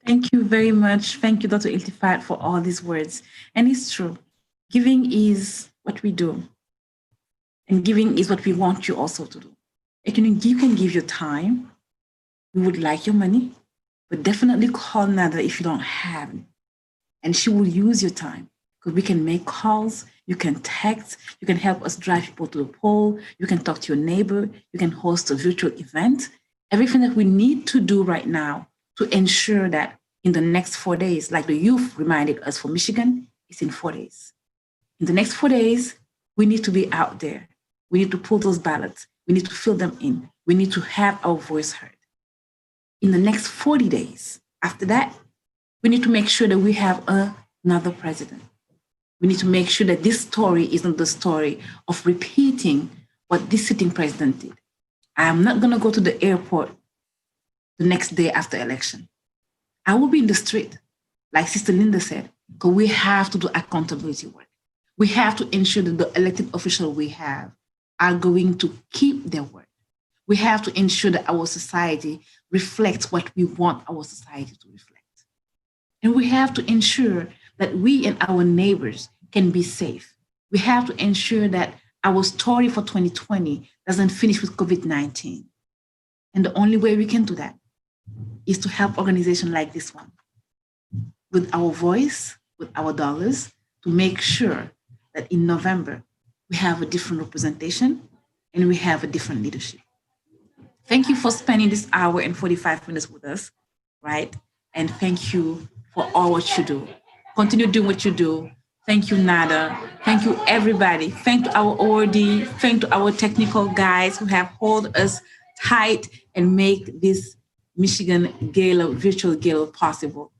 Thank you very much. Thank you, Dr. Iltifat, for all these words. And it's true. Giving is what we do. And giving is what we want you also to do. You can give your time. We would like your money, but definitely call Nada if you don't have it. And she will use your time because we can make calls, you can text, you can help us drive people to the poll, you can talk to your neighbor, you can host a virtual event. Everything that we need to do right now to ensure that in the next 4 days, like the youth reminded us for Michigan, it's in 4 days. In the next 4 days, we need to be out there. We need to pull those ballots. We need to fill them in. We need to have our voice heard. In the next 40 days, after that, we need to make sure that we have another president. We need to make sure that this story isn't the story of repeating what this sitting president did. I am not going to go to the airport the next day after election. I will be in the street, like Sister Linda said, because we have to do accountability work. We have to ensure that the elected officials we have are going to keep their word. We have to ensure that our society reflects what we want our society to reflect. And we have to ensure that we and our neighbors can be safe. We have to ensure that our story for 2020 doesn't finish with COVID-19. And the only way we can do that is to help organizations like this one with our voice, with our dollars, to make sure that in November, we have a different representation and we have a different leadership. Thank you for spending this hour and 45 minutes with us, right? And thank you for all what you do. Continue doing what you do. Thank you, Nada. Thank you, everybody. Thank to our ORD. Thank to our technical guys who have held us tight and make this Michigan Gala, virtual Gala possible.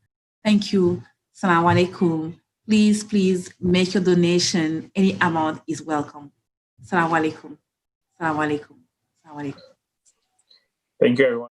Thank you. Assalamu alaikum. Please make your donation. Any amount is welcome. Assalamu alaikum. Assalamu alaikum. Assalamu alaikum. Thank you, everyone.